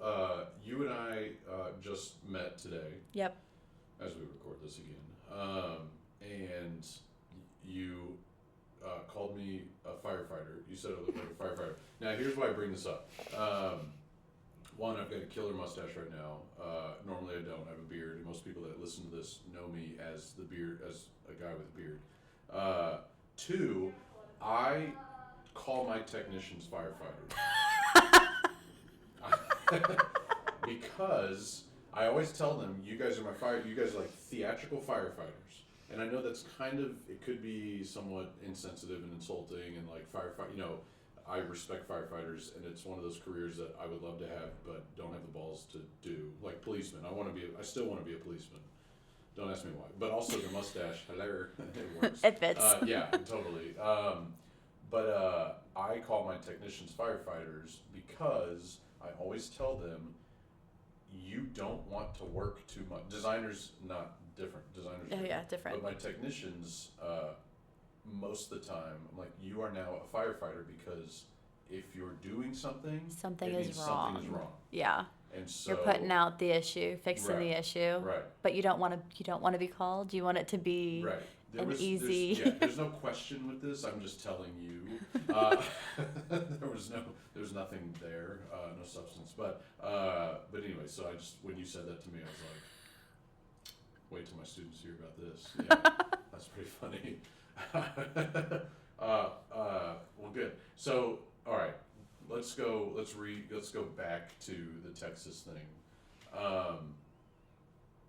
Speaker 4: you and I just met today.
Speaker 5: Yep.
Speaker 4: As we record this again, and you called me a firefighter. You said I looked like a firefighter. Now, here's why I bring this up. One, I've got a killer mustache right now. Normally, I don't. I have a beard. Most people that listen to this know me as a guy with a beard. 2, I call my technicians firefighters. Because I always tell them, you guys are like theatrical firefighters. And I know that's it could be somewhat insensitive and insulting, and like I respect firefighters, and it's one of those careers that I would love to have, but don't have the balls to do. Like policemen, I still want to be a policeman. Don't ask me why. But also the mustache, hello, it works.
Speaker 5: It fits.
Speaker 4: Yeah, totally. But I call my technicians firefighters because I always tell them, you don't want to work too much. Designers, not different. Designers,
Speaker 5: Different.
Speaker 4: But my technicians, most of the time, I'm like, you are now a firefighter because if you're doing something,
Speaker 5: Something
Speaker 4: it
Speaker 5: is
Speaker 4: means
Speaker 5: wrong.
Speaker 4: Something is wrong.
Speaker 5: Yeah.
Speaker 4: And so
Speaker 5: You're putting out the issue, fixing the issue.
Speaker 4: Right.
Speaker 5: But you don't want to be called. You want it to be
Speaker 4: Right.
Speaker 5: easy.
Speaker 4: There's no question with this. I'm just telling you. There's nothing there, no substance. But anyway, so when you said that to me, I was like, wait till my students hear about this. Yeah, that's pretty funny. Well, good. So, all right, let's go back to the Texas thing.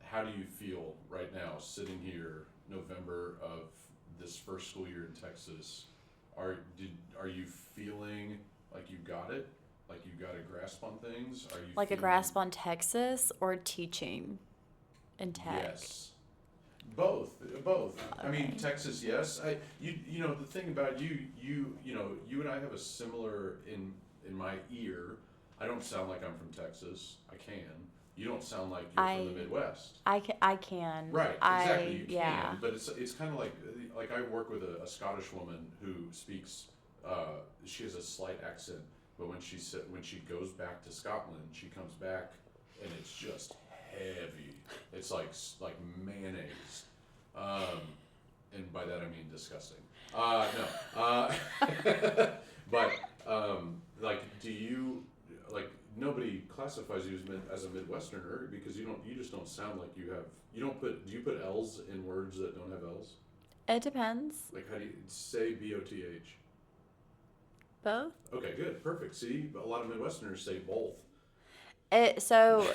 Speaker 4: How do you feel right now, sitting here, November of this first school year in Texas, are you feeling like you got it? Like you got a grasp on things? Are you
Speaker 5: Like a
Speaker 4: feeling,
Speaker 5: grasp on Texas or teaching in tech?
Speaker 4: Yes. Both. I mean,
Speaker 5: Okay.
Speaker 4: Texas, yes. You know, the thing about you know, you and I have a similar in my ear. I don't sound like I'm from Texas. I can. You don't sound like you're from the Midwest.
Speaker 5: I can.
Speaker 4: Right, exactly. You
Speaker 5: yeah.
Speaker 4: can, but it's kind of like I work with a Scottish woman who speaks. She has a slight accent, but when she goes back to Scotland, she comes back and it's just heavy. It's like mayonnaise, and by that I mean disgusting. No, but like, do you like? Nobody classifies you as a Midwesterner because you just don't sound like you have. You don't put. Do you put L's in words that don't have L's?
Speaker 5: It depends.
Speaker 4: Like, how do you say BOTH?
Speaker 5: Both.
Speaker 4: Okay, good, perfect. See, a lot of Midwesterners say both.
Speaker 5: So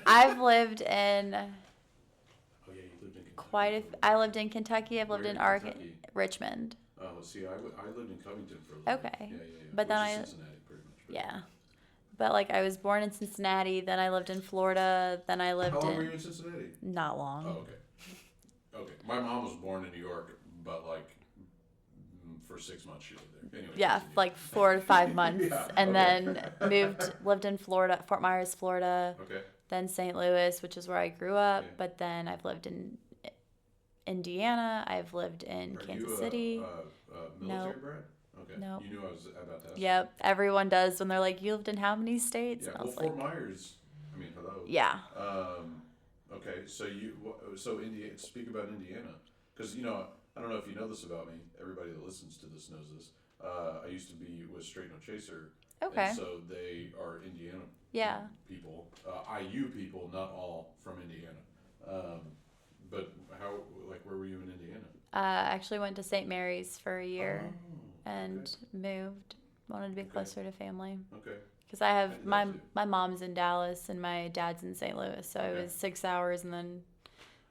Speaker 5: I've lived in
Speaker 4: Oh yeah, you lived in Kentucky.
Speaker 5: I lived in Kentucky. I've lived
Speaker 4: Where
Speaker 5: in
Speaker 4: in Kentucky?
Speaker 5: Richmond.
Speaker 4: Oh, see, I lived in Covington for a little bit.
Speaker 5: Okay.
Speaker 4: Yeah.
Speaker 5: But then
Speaker 4: Which is
Speaker 5: I-
Speaker 4: Cincinnati, pretty much. But
Speaker 5: Yeah. But like I was born in Cincinnati, then I lived in Florida, then I lived
Speaker 4: How long
Speaker 5: in
Speaker 4: were you in Cincinnati?
Speaker 5: not long.
Speaker 4: Oh, okay. Okay. My mom was born in New York, but like for 6 months she lived there. Anyway,
Speaker 5: Yeah,
Speaker 4: continue.
Speaker 5: like 4 to 5 months,
Speaker 4: Yeah,
Speaker 5: and
Speaker 4: okay.
Speaker 5: then lived in Florida, Fort Myers, Florida,
Speaker 4: Okay.
Speaker 5: then St. Louis, which is where I grew up.
Speaker 4: Okay.
Speaker 5: But then I've lived in Indiana. I've lived in
Speaker 4: Are
Speaker 5: Kansas
Speaker 4: you
Speaker 5: City.
Speaker 4: military
Speaker 5: Nope.
Speaker 4: bred? Okay.
Speaker 5: Nope.
Speaker 4: You knew I was about to ask.
Speaker 5: Yep, everyone does when they're like, "You lived in how many states?"
Speaker 4: Yeah.
Speaker 5: And I
Speaker 4: Well,
Speaker 5: was
Speaker 4: Fort
Speaker 5: like,
Speaker 4: Myers. I mean, hello.
Speaker 5: "Yeah,
Speaker 4: Okay. So Indiana. Speak about Indiana, because I don't know if you know this about me. Everybody that listens to this knows this. I used to be with Straight No Chaser.
Speaker 5: okay,
Speaker 4: And so they are Indiana
Speaker 5: yeah."
Speaker 4: people, IU people, not all from Indiana. But where were you in Indiana?
Speaker 5: I actually went to St. Mary's for a year
Speaker 4: Oh,
Speaker 5: and moved. Wanted to be
Speaker 4: Okay.
Speaker 5: closer to family.
Speaker 4: okay.
Speaker 5: Because I
Speaker 4: I
Speaker 5: have
Speaker 4: did
Speaker 5: my
Speaker 4: that too.
Speaker 5: my mom's in Dallas and my dad's in St. Louis, so
Speaker 4: Okay.
Speaker 5: it was 6 hours and then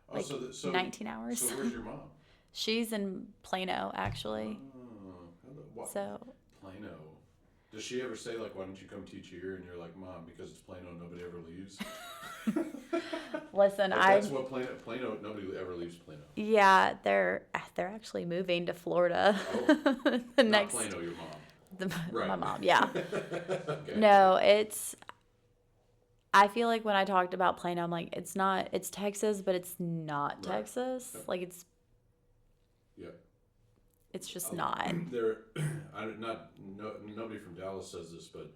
Speaker 4: Oh,
Speaker 5: like
Speaker 4: so
Speaker 5: 19 hours.
Speaker 4: So where's your mom?
Speaker 5: She's in Plano actually.
Speaker 4: Oh, hello. What?
Speaker 5: So
Speaker 4: Plano. Does she ever say like, "Why don't you come teach here?" And you're like, "Mom, because it's Plano, nobody ever leaves."
Speaker 5: listen,
Speaker 4: Like,
Speaker 5: I
Speaker 4: that's what Plano. Nobody ever leaves Plano.
Speaker 5: yeah, they're actually moving to Florida.
Speaker 4: Oh,
Speaker 5: the
Speaker 4: Not
Speaker 5: next
Speaker 4: Plano, your mom.
Speaker 5: my
Speaker 4: Right.
Speaker 5: mom, yeah.
Speaker 4: Okay.
Speaker 5: No, I feel like when I talked about Plano, I'm like, it's Texas, but it's not
Speaker 4: Right.
Speaker 5: Texas.
Speaker 4: Yep.
Speaker 5: Like
Speaker 4: Yeah.
Speaker 5: it's just not.
Speaker 4: Nobody from Dallas says this, but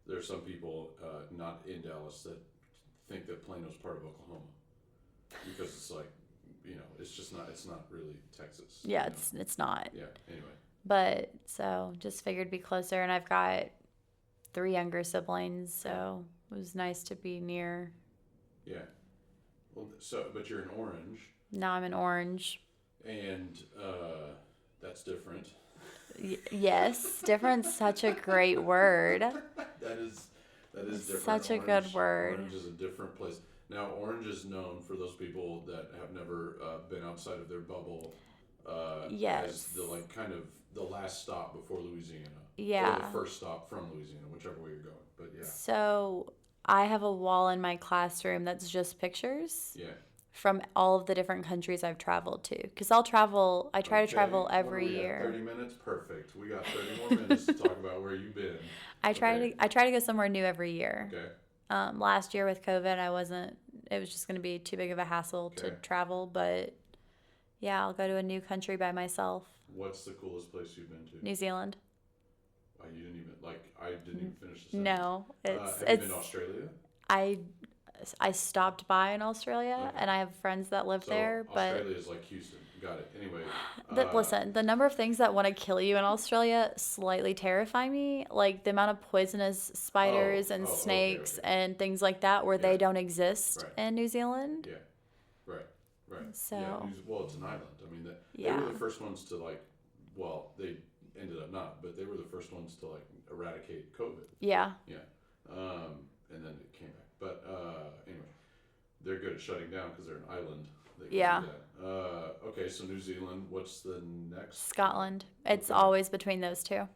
Speaker 4: there are some people not in Dallas that think that Plano's part of Oklahoma because it's like, it's not really Texas.
Speaker 5: Yeah,
Speaker 4: you know?
Speaker 5: it's not.
Speaker 4: Yeah. Anyway.
Speaker 5: But so just figured be closer, and I've got 3 younger siblings, so it was nice to be near.
Speaker 4: Yeah. Well, but you're in Orange,
Speaker 5: Now I'm in Orange.
Speaker 4: and that's different.
Speaker 5: Yes, different's such a great word.
Speaker 4: That is different.
Speaker 5: Such a good word.
Speaker 4: Orange is a different place. Now, Orange is known for those people that have never been outside of their bubble.
Speaker 5: Yes.
Speaker 4: As the last stop before Louisiana.
Speaker 5: Yeah.
Speaker 4: Or the first stop from Louisiana, whichever way you're going. But yeah.
Speaker 5: So I have a wall in my classroom that's just pictures
Speaker 4: Yeah.
Speaker 5: from all of the different countries I've traveled to. Because I try to travel
Speaker 4: Okay.
Speaker 5: every
Speaker 4: What do we
Speaker 5: year.
Speaker 4: got, 30 minutes? Perfect. We got 30 more minutes to talk about where you've been.
Speaker 5: I try
Speaker 4: Okay.
Speaker 5: to go somewhere new every year.
Speaker 4: Okay.
Speaker 5: Last year with COVID, it was just going to be too big of a hassle to
Speaker 4: Okay.
Speaker 5: travel, but yeah, I'll go to a new country by myself.
Speaker 4: What's the coolest place you've been to?
Speaker 5: New Zealand.
Speaker 4: I didn't even finish the sentence.
Speaker 5: No,
Speaker 4: Have you been to Australia?
Speaker 5: I stopped by in Australia,
Speaker 4: Okay.
Speaker 5: and I have friends that live
Speaker 4: So
Speaker 5: there, but
Speaker 4: Australia is like Houston. Got it. Anyway.
Speaker 5: listen, the number of things that want to kill you in Australia slightly terrify me. Like the amount of poisonous spiders and
Speaker 4: okay,
Speaker 5: snakes
Speaker 4: okay.
Speaker 5: and things like that where
Speaker 4: Yeah.
Speaker 5: they don't exist
Speaker 4: Right.
Speaker 5: in New Zealand.
Speaker 4: Yeah. Right.
Speaker 5: So-
Speaker 4: Yeah, well, it's an island. I mean, they
Speaker 5: Yeah.
Speaker 4: were the first ones to they ended up not, but they were the first ones to eradicate COVID.
Speaker 5: Yeah.
Speaker 4: Yeah. And then it came back. But anyway, they're good at shutting down because they're an island. They can
Speaker 5: Yeah.
Speaker 4: do that. Okay, so New Zealand. What's the next?
Speaker 5: Scotland. It's
Speaker 4: Okay.
Speaker 5: always between those two.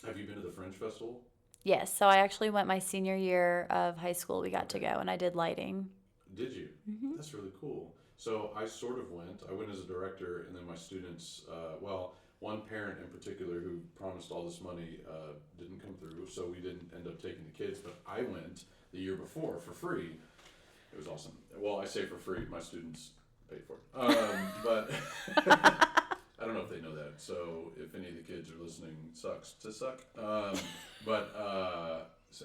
Speaker 4: Have you been to the Fringe Festival?
Speaker 5: Yes, so I actually went my senior year of high school. We got to go, and I did lighting.
Speaker 4: Did you?
Speaker 5: Mm-hmm.
Speaker 4: That's really cool. So I sort of went. I went as a director, and then my students. One parent in particular who promised all this money didn't come through, so we didn't end up taking the kids. But I went the year before for free. It was awesome. Well, I say for free. My students paid for it. But I don't know if they know that. So if any of the kids are listening, sucks to suck. So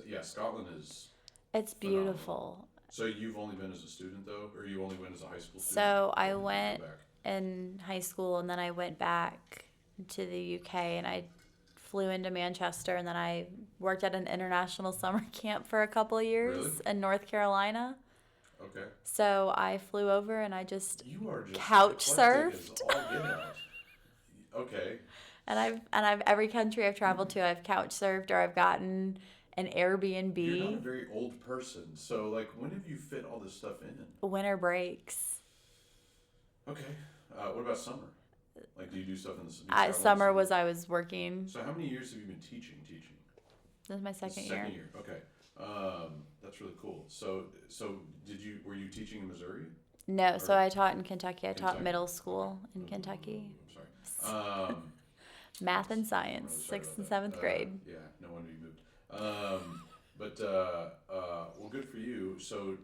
Speaker 4: yeah, Scotland is.
Speaker 5: It's
Speaker 4: phenomenal.
Speaker 5: beautiful.
Speaker 4: So you've only been as a student though, or you only went as a high school student?
Speaker 5: So I
Speaker 4: Or did you go
Speaker 5: went
Speaker 4: back?
Speaker 5: in high school, and then I went back to the UK, and I flew into Manchester, and then I worked at an international summer camp for a couple of years
Speaker 4: Really?
Speaker 5: in North Carolina.
Speaker 4: Okay.
Speaker 5: So I flew over, and I just
Speaker 4: You are just
Speaker 5: couch
Speaker 4: eclectic as
Speaker 5: surfed.
Speaker 4: all get out. Okay.
Speaker 5: And I've every country I've traveled to, I've couch surfed, or I've gotten an Airbnb.
Speaker 4: You're not a very old person, so like, when have you fit all this stuff in?
Speaker 5: Winter breaks.
Speaker 4: Okay. What about summer? Like, do you do stuff in the do you travel in the
Speaker 5: Summer was I was working.
Speaker 4: So how many years have you been teaching?
Speaker 5: This is my second year.
Speaker 4: Second year. Okay. That's really cool. So were you teaching in Missouri?
Speaker 5: No, so
Speaker 4: Or-
Speaker 5: I taught in Kentucky. I taught
Speaker 4: Kentucky.
Speaker 5: middle school in Kentucky.
Speaker 4: I'm sorry.
Speaker 5: Math and
Speaker 4: I'm
Speaker 5: science,
Speaker 4: really sorry
Speaker 5: 6th
Speaker 4: about
Speaker 5: and
Speaker 4: that.
Speaker 5: 7th grade.
Speaker 4: Yeah, no wonder you moved. Well, good for you. So,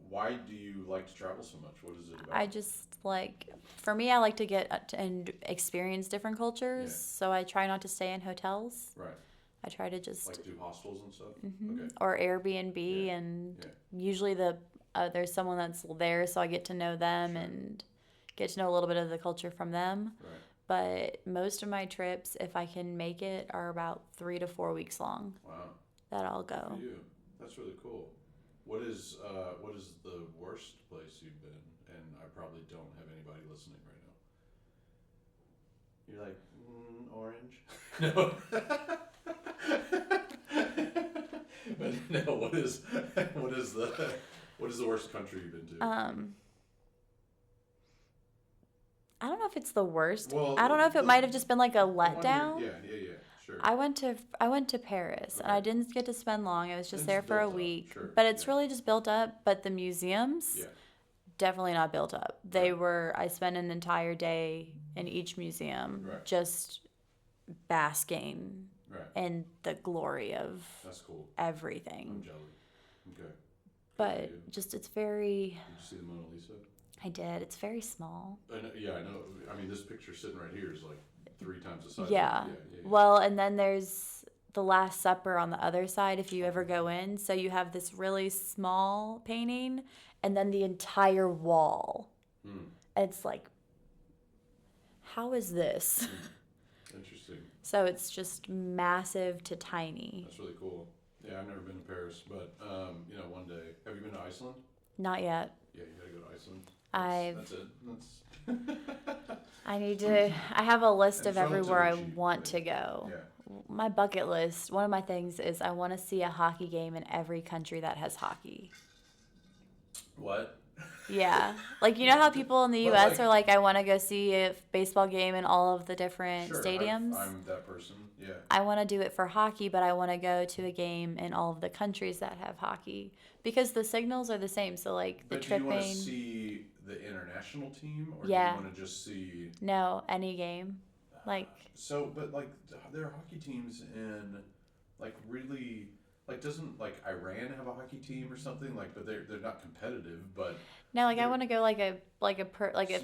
Speaker 4: why do you like to travel so much? What is it about?
Speaker 5: I just like, for me, I like to get and experience different cultures.
Speaker 4: Yeah.
Speaker 5: So I try not to stay in hotels.
Speaker 4: Right.
Speaker 5: I try to just,
Speaker 4: Like do hostels and stuff. Okay.
Speaker 5: or Airbnb,
Speaker 4: Yeah.
Speaker 5: and
Speaker 4: Yeah.
Speaker 5: usually there's someone that's there, so I get to know them
Speaker 4: Sure.
Speaker 5: and get to know a little bit of the culture from them.
Speaker 4: Right.
Speaker 5: But most of my trips, if I can make it, are about 3 to 4 weeks long
Speaker 4: Wow.
Speaker 5: that I'll
Speaker 4: Good
Speaker 5: go.
Speaker 4: for you. That's really cool. What is the worst place you've been? And I probably don't have anybody listening right now. You're like, orange. No. But no. What is the worst country you've been to?
Speaker 5: I don't know if it's the worst.
Speaker 4: Well,
Speaker 5: I don't know if it might have just been like a
Speaker 4: The one
Speaker 5: letdown.
Speaker 4: Yeah. Sure.
Speaker 5: I went to Paris, and I
Speaker 4: Okay.
Speaker 5: didn't get to spend long. I was just
Speaker 4: It's
Speaker 5: there for a
Speaker 4: built up,
Speaker 5: week.
Speaker 4: sure,
Speaker 5: But it's
Speaker 4: yeah.
Speaker 5: really just built up. But the museums,
Speaker 4: Yeah.
Speaker 5: definitely not built up. I spent an entire day in each museum
Speaker 4: Right.
Speaker 5: just basking
Speaker 4: Right.
Speaker 5: in the glory of
Speaker 4: That's cool.
Speaker 5: Mm.
Speaker 4: I'm
Speaker 5: everything.
Speaker 4: jelly. Okay. Good for
Speaker 5: But
Speaker 4: you.
Speaker 5: just, it's very,
Speaker 4: Did you see the Mona Lisa?
Speaker 5: I did. It's very small.
Speaker 4: I know. I mean, this picture sitting right here is like 3 times the size.
Speaker 5: Yeah. Well, and then there's the Last Supper on the other side if you ever go in. So you have this really small painting and then the entire wall. It's like, how is this?
Speaker 4: Interesting.
Speaker 5: So it's just massive to tiny.
Speaker 4: That's really cool. Yeah, I've never been to Paris, but one day. Have you been to Iceland?
Speaker 5: Not yet.
Speaker 4: Yeah, you gotta go to Iceland.
Speaker 5: I've-
Speaker 4: That's it.
Speaker 5: I have a list of
Speaker 4: It's
Speaker 5: everywhere I
Speaker 4: relatively cheap,
Speaker 5: want
Speaker 4: right?
Speaker 5: to go.
Speaker 4: Yeah.
Speaker 5: My bucket list, one of my things is I want to see a hockey game in every country that has hockey.
Speaker 4: What?
Speaker 5: Yeah. Like, you know how people in the
Speaker 4: But,
Speaker 5: U.S.
Speaker 4: like-
Speaker 5: are like, I want to go see a baseball game in all of the different
Speaker 4: Sure.
Speaker 5: stadiums?
Speaker 4: I'm that person. Yeah.
Speaker 5: I want to do it for hockey, but I want to go to a game in all of the countries that have hockey because the signals are the same. So, like, the
Speaker 4: But do
Speaker 5: tripping.
Speaker 4: you want to see the international team, or
Speaker 5: Yeah.
Speaker 4: do you want to just see?
Speaker 5: No, any game. Like,
Speaker 4: So, but like, there are hockey teams in, like, really, like, doesn't like Iran have a hockey team or something? Like, but they're not competitive, but.
Speaker 5: no, like, I
Speaker 4: There-
Speaker 5: want to go like if
Speaker 4: So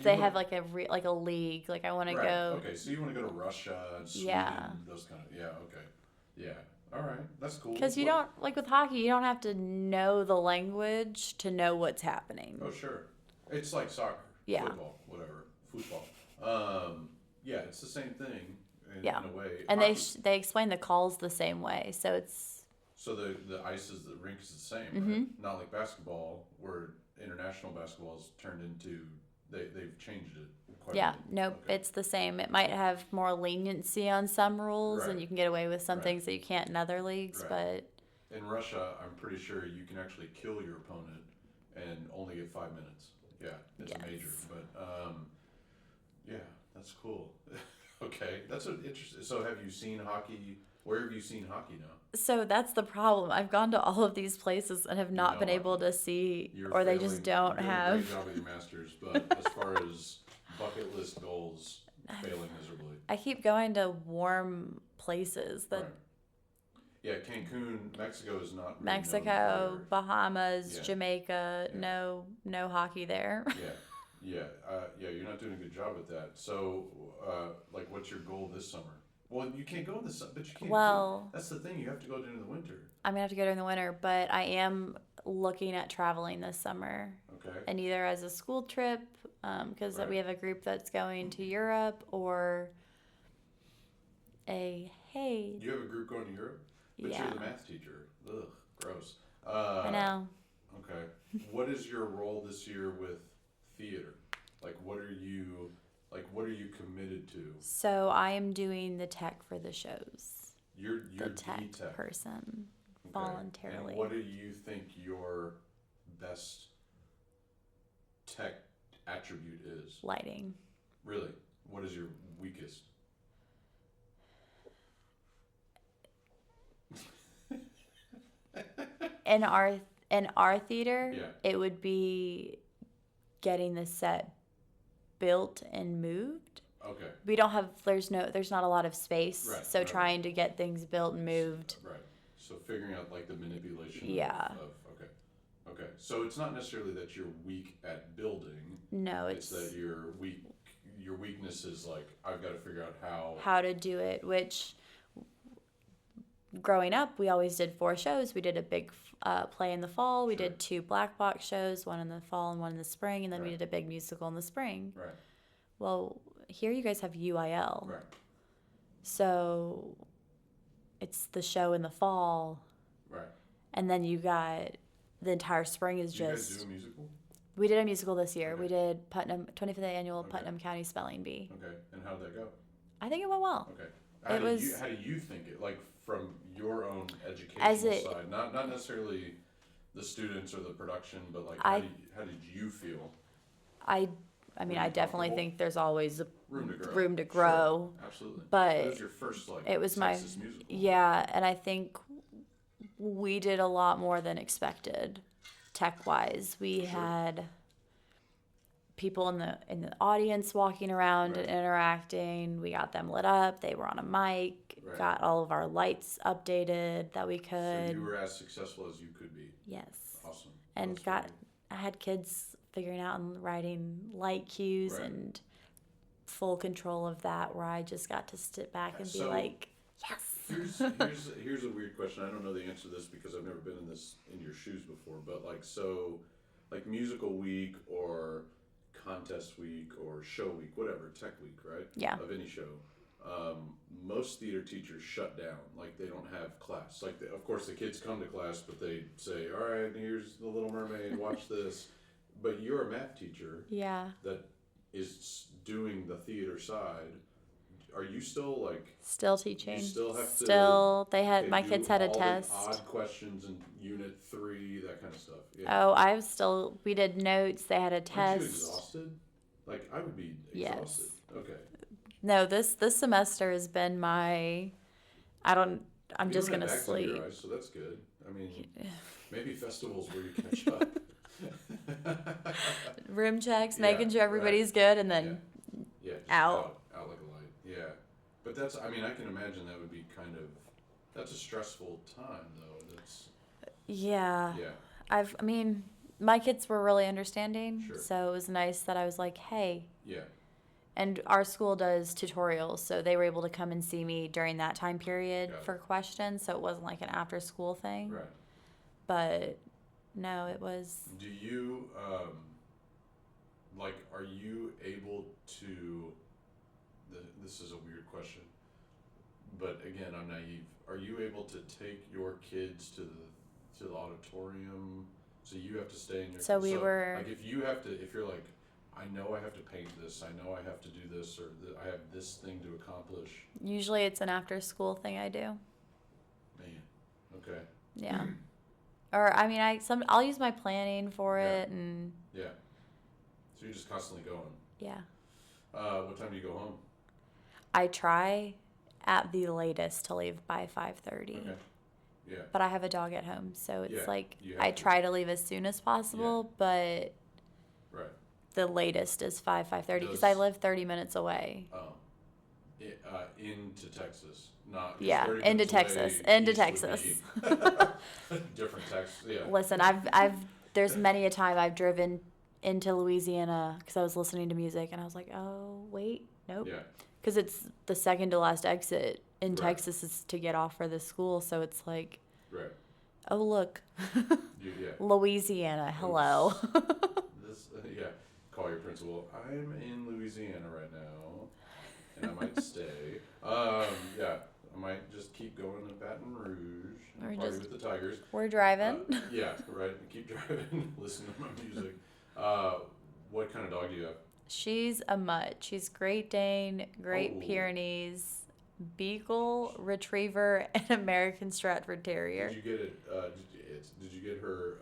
Speaker 5: they
Speaker 4: you
Speaker 5: have
Speaker 4: wanna-
Speaker 5: like a league. Like, I want to
Speaker 4: Right.
Speaker 5: go.
Speaker 4: Okay, so you want to go to Russia and Sweden,
Speaker 5: Yeah.
Speaker 4: those kind of. Yeah. Okay. Yeah. All right. That's cool.
Speaker 5: Because you
Speaker 4: What-
Speaker 5: don't, like with hockey, you don't have to know the language to know what's happening.
Speaker 4: Oh, sure. It's like soccer,
Speaker 5: Yeah.
Speaker 4: football, whatever, football. Yeah, it's the same thing in
Speaker 5: Yeah.
Speaker 4: a way.
Speaker 5: And
Speaker 4: Hockey-
Speaker 5: they explain the calls the same way. So it's,
Speaker 4: So the ice is the rink is the same,
Speaker 5: Mm-hmm.
Speaker 4: right? Not like basketball, where international basketball is turned into they've changed it quite a
Speaker 5: yeah,
Speaker 4: bit.
Speaker 5: nope,
Speaker 4: Okay.
Speaker 5: it's the same. It might have more leniency on some rules
Speaker 4: Right.
Speaker 5: and you can get away with some
Speaker 4: Right.
Speaker 5: things that you can't in other leagues,
Speaker 4: Right.
Speaker 5: but
Speaker 4: In Russia, I'm pretty sure you can actually kill your opponent, and only get 5 minutes. Yeah, it's a major, but yeah, that's cool. Okay, that's an interesting. So have you seen hockey? Where have you seen hockey now?
Speaker 5: So that's the problem. I've gone to all of these places and have not been able to see, or they just don't
Speaker 4: you're
Speaker 5: have.
Speaker 4: doing a great job with your masters, but as far as bucket list goals, failing miserably.
Speaker 5: I keep going to warm places that.
Speaker 4: Right. Yeah, Cancun, Mexico is not really
Speaker 5: Mexico,
Speaker 4: known for
Speaker 5: Bahamas,
Speaker 4: Yeah.
Speaker 5: Jamaica,
Speaker 4: Yeah.
Speaker 5: no hockey there.
Speaker 4: yeah, you're not doing a good job with that. So, like, what's your goal this summer? Well, you can't go in the summer, but you can't.
Speaker 5: Well,
Speaker 4: that's the thing. You have to go during the winter.
Speaker 5: I'm gonna have to go during the winter, but I am looking at traveling this summer.
Speaker 4: Okay.
Speaker 5: And either as a school trip, because
Speaker 4: Right.
Speaker 5: we have a group that's going to Europe, or hey.
Speaker 4: You have a group going to Europe, but
Speaker 5: Yeah.
Speaker 4: you're the math teacher. Ugh, gross.
Speaker 5: I know.
Speaker 4: Okay. What is your role this year with theater? Like, what are you committed to?
Speaker 5: So I am doing the tech for the shows.
Speaker 4: You're
Speaker 5: The tech
Speaker 4: D-Tech.
Speaker 5: person,
Speaker 4: Okay.
Speaker 5: voluntarily.
Speaker 4: And what do you think your best tech attribute is?
Speaker 5: Lighting.
Speaker 4: Really? What is your weakest?
Speaker 5: In our theater,
Speaker 4: Yeah.
Speaker 5: it would be getting the set built and moved.
Speaker 4: Okay.
Speaker 5: We don't have there's not a lot of space,
Speaker 4: Right,
Speaker 5: so
Speaker 4: right.
Speaker 5: trying to get things built and moved.
Speaker 4: Right. So figuring out like the manipulation.
Speaker 5: Yeah.
Speaker 4: Okay. Okay. So it's not necessarily that you're weak at building.
Speaker 5: No,
Speaker 4: It's that you're weak. Your weakness is like I've got to figure out
Speaker 5: how to do it, which growing up we always did 4 shows. We did a big play in the fall, we
Speaker 4: Sure.
Speaker 5: did 2 black box shows, one in the fall and one in the spring, and then we
Speaker 4: Right.
Speaker 5: did a big musical in the spring.
Speaker 4: Right.
Speaker 5: Well, here you guys have UIL,
Speaker 4: Right.
Speaker 5: so it's the show in the fall,
Speaker 4: Right.
Speaker 5: and then you got the entire spring is
Speaker 4: Do you guys
Speaker 5: just
Speaker 4: do a musical?
Speaker 5: we did a musical this year.
Speaker 4: Okay.
Speaker 5: We did Putnam 25th annual
Speaker 4: Okay.
Speaker 5: Putnam County Spelling Bee.
Speaker 4: Okay. And how'd that go?
Speaker 5: I think it went well.
Speaker 4: Okay.
Speaker 5: It was-
Speaker 4: How do you think it, like from your own educational
Speaker 5: As it-
Speaker 4: side, not necessarily the students or the production, but like
Speaker 5: I-
Speaker 4: how did you feel?
Speaker 5: I mean, I definitely
Speaker 4: comfortable?
Speaker 5: think there's always a
Speaker 4: Room to grow. Sure, absolutely.
Speaker 5: but
Speaker 4: it was your first like
Speaker 5: it was my
Speaker 4: Texas musical.
Speaker 5: yeah, and I think we did a lot more than expected, tech wise. We
Speaker 4: Sure.
Speaker 5: had people in the audience walking around
Speaker 4: Right.
Speaker 5: and interacting. We got them lit up. They were on a mic.
Speaker 4: Right.
Speaker 5: Got all of our lights updated that we
Speaker 4: So
Speaker 5: could.
Speaker 4: you were as successful as you could be.
Speaker 5: Yes.
Speaker 4: Awesome.
Speaker 5: And
Speaker 4: That's very
Speaker 5: I had kids figuring out and writing light cues
Speaker 4: Right.
Speaker 5: and full control of that, where I just got to sit back and be
Speaker 4: So-
Speaker 5: like, yes.
Speaker 4: Here's a weird question. I don't know the answer to this because I've never been in your shoes before. But like musical week or contest week or show week, whatever, tech week, right?
Speaker 5: Yeah.
Speaker 4: Of any show. Most theater teachers shut down. Like they don't have class. Like of course the kids come to class, but they say, "All right, here's the Little Mermaid. Watch this." But you're a math teacher
Speaker 5: Yeah.
Speaker 4: that is doing the theater side. Are you still like?
Speaker 5: Still teaching.
Speaker 4: You still have to.
Speaker 5: Still,
Speaker 4: They
Speaker 5: my
Speaker 4: do
Speaker 5: kids had a
Speaker 4: all the
Speaker 5: test.
Speaker 4: odd questions in Unit 3, that kind of stuff. Yeah.
Speaker 5: Oh, we did notes. They had a
Speaker 4: Aren't you
Speaker 5: test.
Speaker 4: exhausted? Like I would be
Speaker 5: Yes.
Speaker 4: exhausted. Okay.
Speaker 5: No, this semester has been I'm
Speaker 4: You
Speaker 5: just
Speaker 4: don't
Speaker 5: gonna
Speaker 4: have bags under your
Speaker 5: sleep.
Speaker 4: eyes, so that's good. I mean, maybe festivals where you catch up.
Speaker 5: Room checks,
Speaker 4: Yeah,
Speaker 5: making sure everybody's good, and then
Speaker 4: Yeah. Just
Speaker 5: Out.
Speaker 4: out like a light. Yeah. But that's. I mean, I can imagine that would be kind of. That's a stressful time, though. That's.
Speaker 5: yeah.
Speaker 4: Yeah.
Speaker 5: I mean, my kids were really understanding,
Speaker 4: Sure.
Speaker 5: so it was nice that I was like, hey.
Speaker 4: Yeah.
Speaker 5: And our school does tutorials, so they were able to come and see me during that time period
Speaker 4: Got it.
Speaker 5: for questions, so it wasn't like an after school thing.
Speaker 4: Right.
Speaker 5: But no, it was.
Speaker 4: Do you like? Are you able to? This is a weird question, but again, I'm naive. Are you able to take your kids to the auditorium? So you have to stay in your.
Speaker 5: So we were-
Speaker 4: like if you're like, I know I have to paint this. I know I have to do this, or I have this thing to accomplish.
Speaker 5: Usually it's an after school thing I do.
Speaker 4: Man, okay.
Speaker 5: Yeah. Or I mean, I'll use my planning for
Speaker 4: Yeah.
Speaker 5: it, and
Speaker 4: Yeah. So you're just constantly going.
Speaker 5: yeah.
Speaker 4: What time do you go home?
Speaker 5: I try at the latest to leave by 5:30.
Speaker 4: Okay. Yeah.
Speaker 5: But I have a dog at home, so it's
Speaker 4: Yeah,
Speaker 5: like
Speaker 4: you have
Speaker 5: I
Speaker 4: to.
Speaker 5: try to leave as soon as possible, but
Speaker 4: Right.
Speaker 5: the latest is 5:30 because
Speaker 4: Does-
Speaker 5: I live 30 minutes away.
Speaker 4: Oh. Into Texas, not 'cause
Speaker 5: Yeah,
Speaker 4: 30
Speaker 5: into
Speaker 4: minutes away
Speaker 5: Texas, into
Speaker 4: east would
Speaker 5: Texas.
Speaker 4: be different Texas. Yeah.
Speaker 5: Listen, I've there's many a time I've driven into Louisiana because I was listening to music and I was like, oh wait, nope,
Speaker 4: Yeah.
Speaker 5: because it's the second to last exit in
Speaker 4: Right.
Speaker 5: Texas is to get off for the school, so it's like,
Speaker 4: Right.
Speaker 5: oh look,
Speaker 4: Yeah.
Speaker 5: Louisiana, hello.
Speaker 4: This. Yeah. Call your principal. I'm in Louisiana right now, and I might stay. Yeah. I might just keep going to Baton Rouge and
Speaker 5: Or
Speaker 4: party
Speaker 5: just-
Speaker 4: with the Tigers.
Speaker 5: We're driving.
Speaker 4: Yeah. Right. Keep driving. Listen to my music. What kind of dog do you have?
Speaker 5: She's a mutt. She's Great Dane, Great
Speaker 4: Oh.
Speaker 5: Pyrenees, Beagle, Retriever, and American Stratford Terrier.
Speaker 4: Did you get it? Did you get her?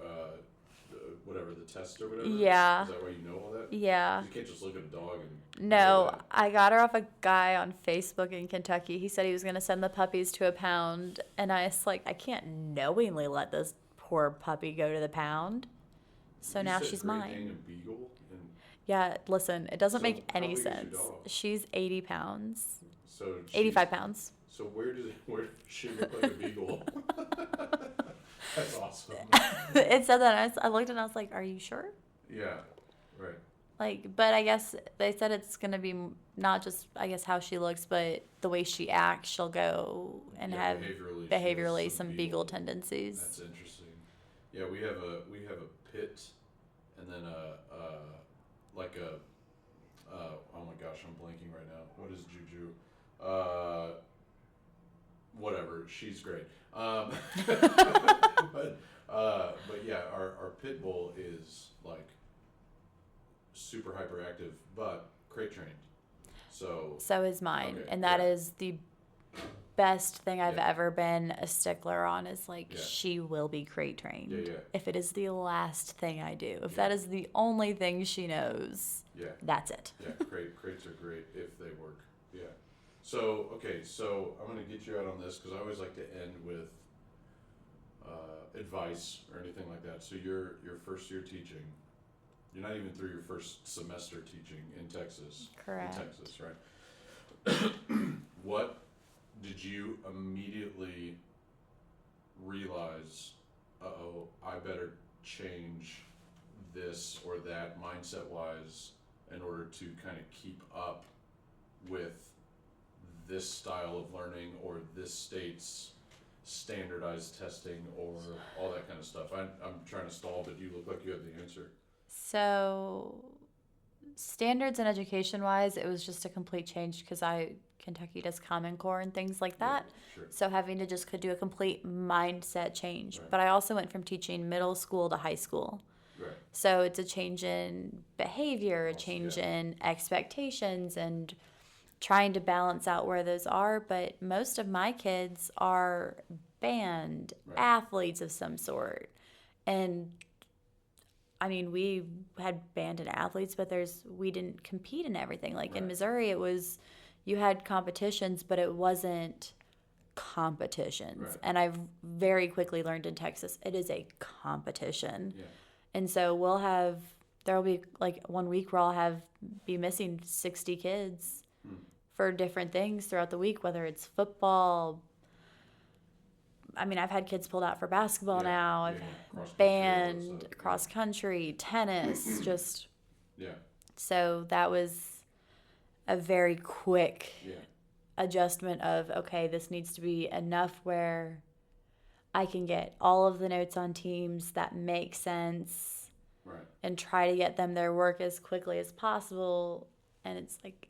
Speaker 4: Whatever the test or whatever.
Speaker 5: Yeah.
Speaker 4: Is that why you know all that?
Speaker 5: Yeah.
Speaker 4: You can't just look at a dog and.
Speaker 5: No,
Speaker 4: know that.
Speaker 5: I got her off a guy on Facebook in Kentucky. He said he was going to send the puppies to a pound, and I was like, I can't knowingly let this poor puppy go to the pound. So
Speaker 4: You
Speaker 5: now
Speaker 4: said
Speaker 5: she's
Speaker 4: Great
Speaker 5: mine.
Speaker 4: Dane and Beagle and
Speaker 5: Yeah, listen, it doesn't
Speaker 4: So
Speaker 5: make
Speaker 4: how
Speaker 5: any
Speaker 4: big is your
Speaker 5: sense.
Speaker 4: dog?
Speaker 5: She's 80 pounds,
Speaker 4: so.
Speaker 5: 85 pounds.
Speaker 4: So where does she look like a beagle? That's awesome.
Speaker 5: It said that, and I looked and I was like, are you sure?
Speaker 4: Yeah. Right.
Speaker 5: Like, but I guess they said it's going to be not just, I guess, how she looks, but the way she acts. She'll go and
Speaker 4: Yeah,
Speaker 5: have
Speaker 4: behaviorally, she has
Speaker 5: behaviorally
Speaker 4: some
Speaker 5: some
Speaker 4: beagle.
Speaker 5: beagle tendencies.
Speaker 4: That's interesting. Yeah, we have a pit, and then like a oh my gosh, I'm blanking right now. What is Juju? Whatever. She's great. But yeah, our pit bull is like super hyperactive, but crate trained. So
Speaker 5: So is mine,
Speaker 4: Okay,
Speaker 5: and that
Speaker 4: yeah.
Speaker 5: is the best thing I've
Speaker 4: Yeah.
Speaker 5: ever been a stickler on. Is like
Speaker 4: Yeah.
Speaker 5: she will be crate trained.
Speaker 4: Yeah, yeah.
Speaker 5: If it is the last thing I do, if
Speaker 4: Yeah.
Speaker 5: that is the only thing she knows,
Speaker 4: yeah.
Speaker 5: that's it.
Speaker 4: Yeah, crates are great if they work. Yeah. So okay, so I'm gonna get you out on this because I always like to end with advice or anything like that. So you're your first year teaching. You're not even through your first semester teaching in Texas.
Speaker 5: Correct.
Speaker 4: In Texas, right? What did you immediately realize? Uh-oh, I better change this or that mindset wise in order to kind of keep up with this style of learning or this state's standardized testing or all that kind of stuff. I'm trying to stall, but you look like you have the answer.
Speaker 5: So, standards and education wise, it was just a complete change because Kentucky does Common Core and things like that.
Speaker 4: Yeah, sure.
Speaker 5: So having to just could do a complete mindset change.
Speaker 4: Right.
Speaker 5: But I also went from teaching middle school to high school.
Speaker 4: Right.
Speaker 5: So it's a change in behavior, a
Speaker 4: Also,
Speaker 5: change
Speaker 4: yeah.
Speaker 5: in expectations, and trying to balance out where those are. But most of my kids are band
Speaker 4: Right.
Speaker 5: athletes of some sort. And I mean, we had band and athletes, but we didn't compete in everything. Like in
Speaker 4: Right.
Speaker 5: Missouri, it was, you had competitions, but it wasn't competitions.
Speaker 4: Right.
Speaker 5: And I've very quickly learned in Texas, it is a competition.
Speaker 4: Yeah.
Speaker 5: And so there'll be like 1 week where be missing 60 kids for different things throughout the week, whether it's football. I mean, I've had kids pulled out for basketball
Speaker 4: Yeah,
Speaker 5: now,
Speaker 4: yeah,
Speaker 5: I've
Speaker 4: yeah. Cross-country, all that
Speaker 5: band,
Speaker 4: stuff, yeah.
Speaker 5: cross country, tennis, just
Speaker 4: Yeah.
Speaker 5: so that was a very quick
Speaker 4: Yeah.
Speaker 5: adjustment of, okay, this needs to be enough where I can get all of the notes on teams that make sense
Speaker 4: Right.
Speaker 5: and try to get them their work as quickly as possible. And it's like,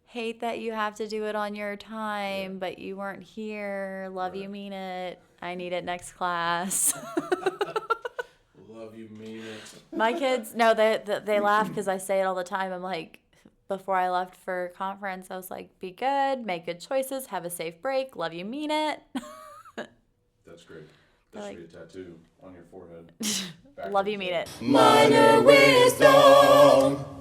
Speaker 5: hate that you have to do it on your time,
Speaker 4: Yeah.
Speaker 5: but you weren't here. Love you,
Speaker 4: Right.
Speaker 5: mean it. I need it next class.
Speaker 4: Love you, mean it.
Speaker 5: My kids, no, they laugh because I say it all the time. I'm like, before I left for conference, I was like, be good, make good choices, have a safe break, love you, mean it.
Speaker 4: That's great. That should be a tattoo on your forehead.
Speaker 5: Love you, mean it.
Speaker 3: Minor wisdom.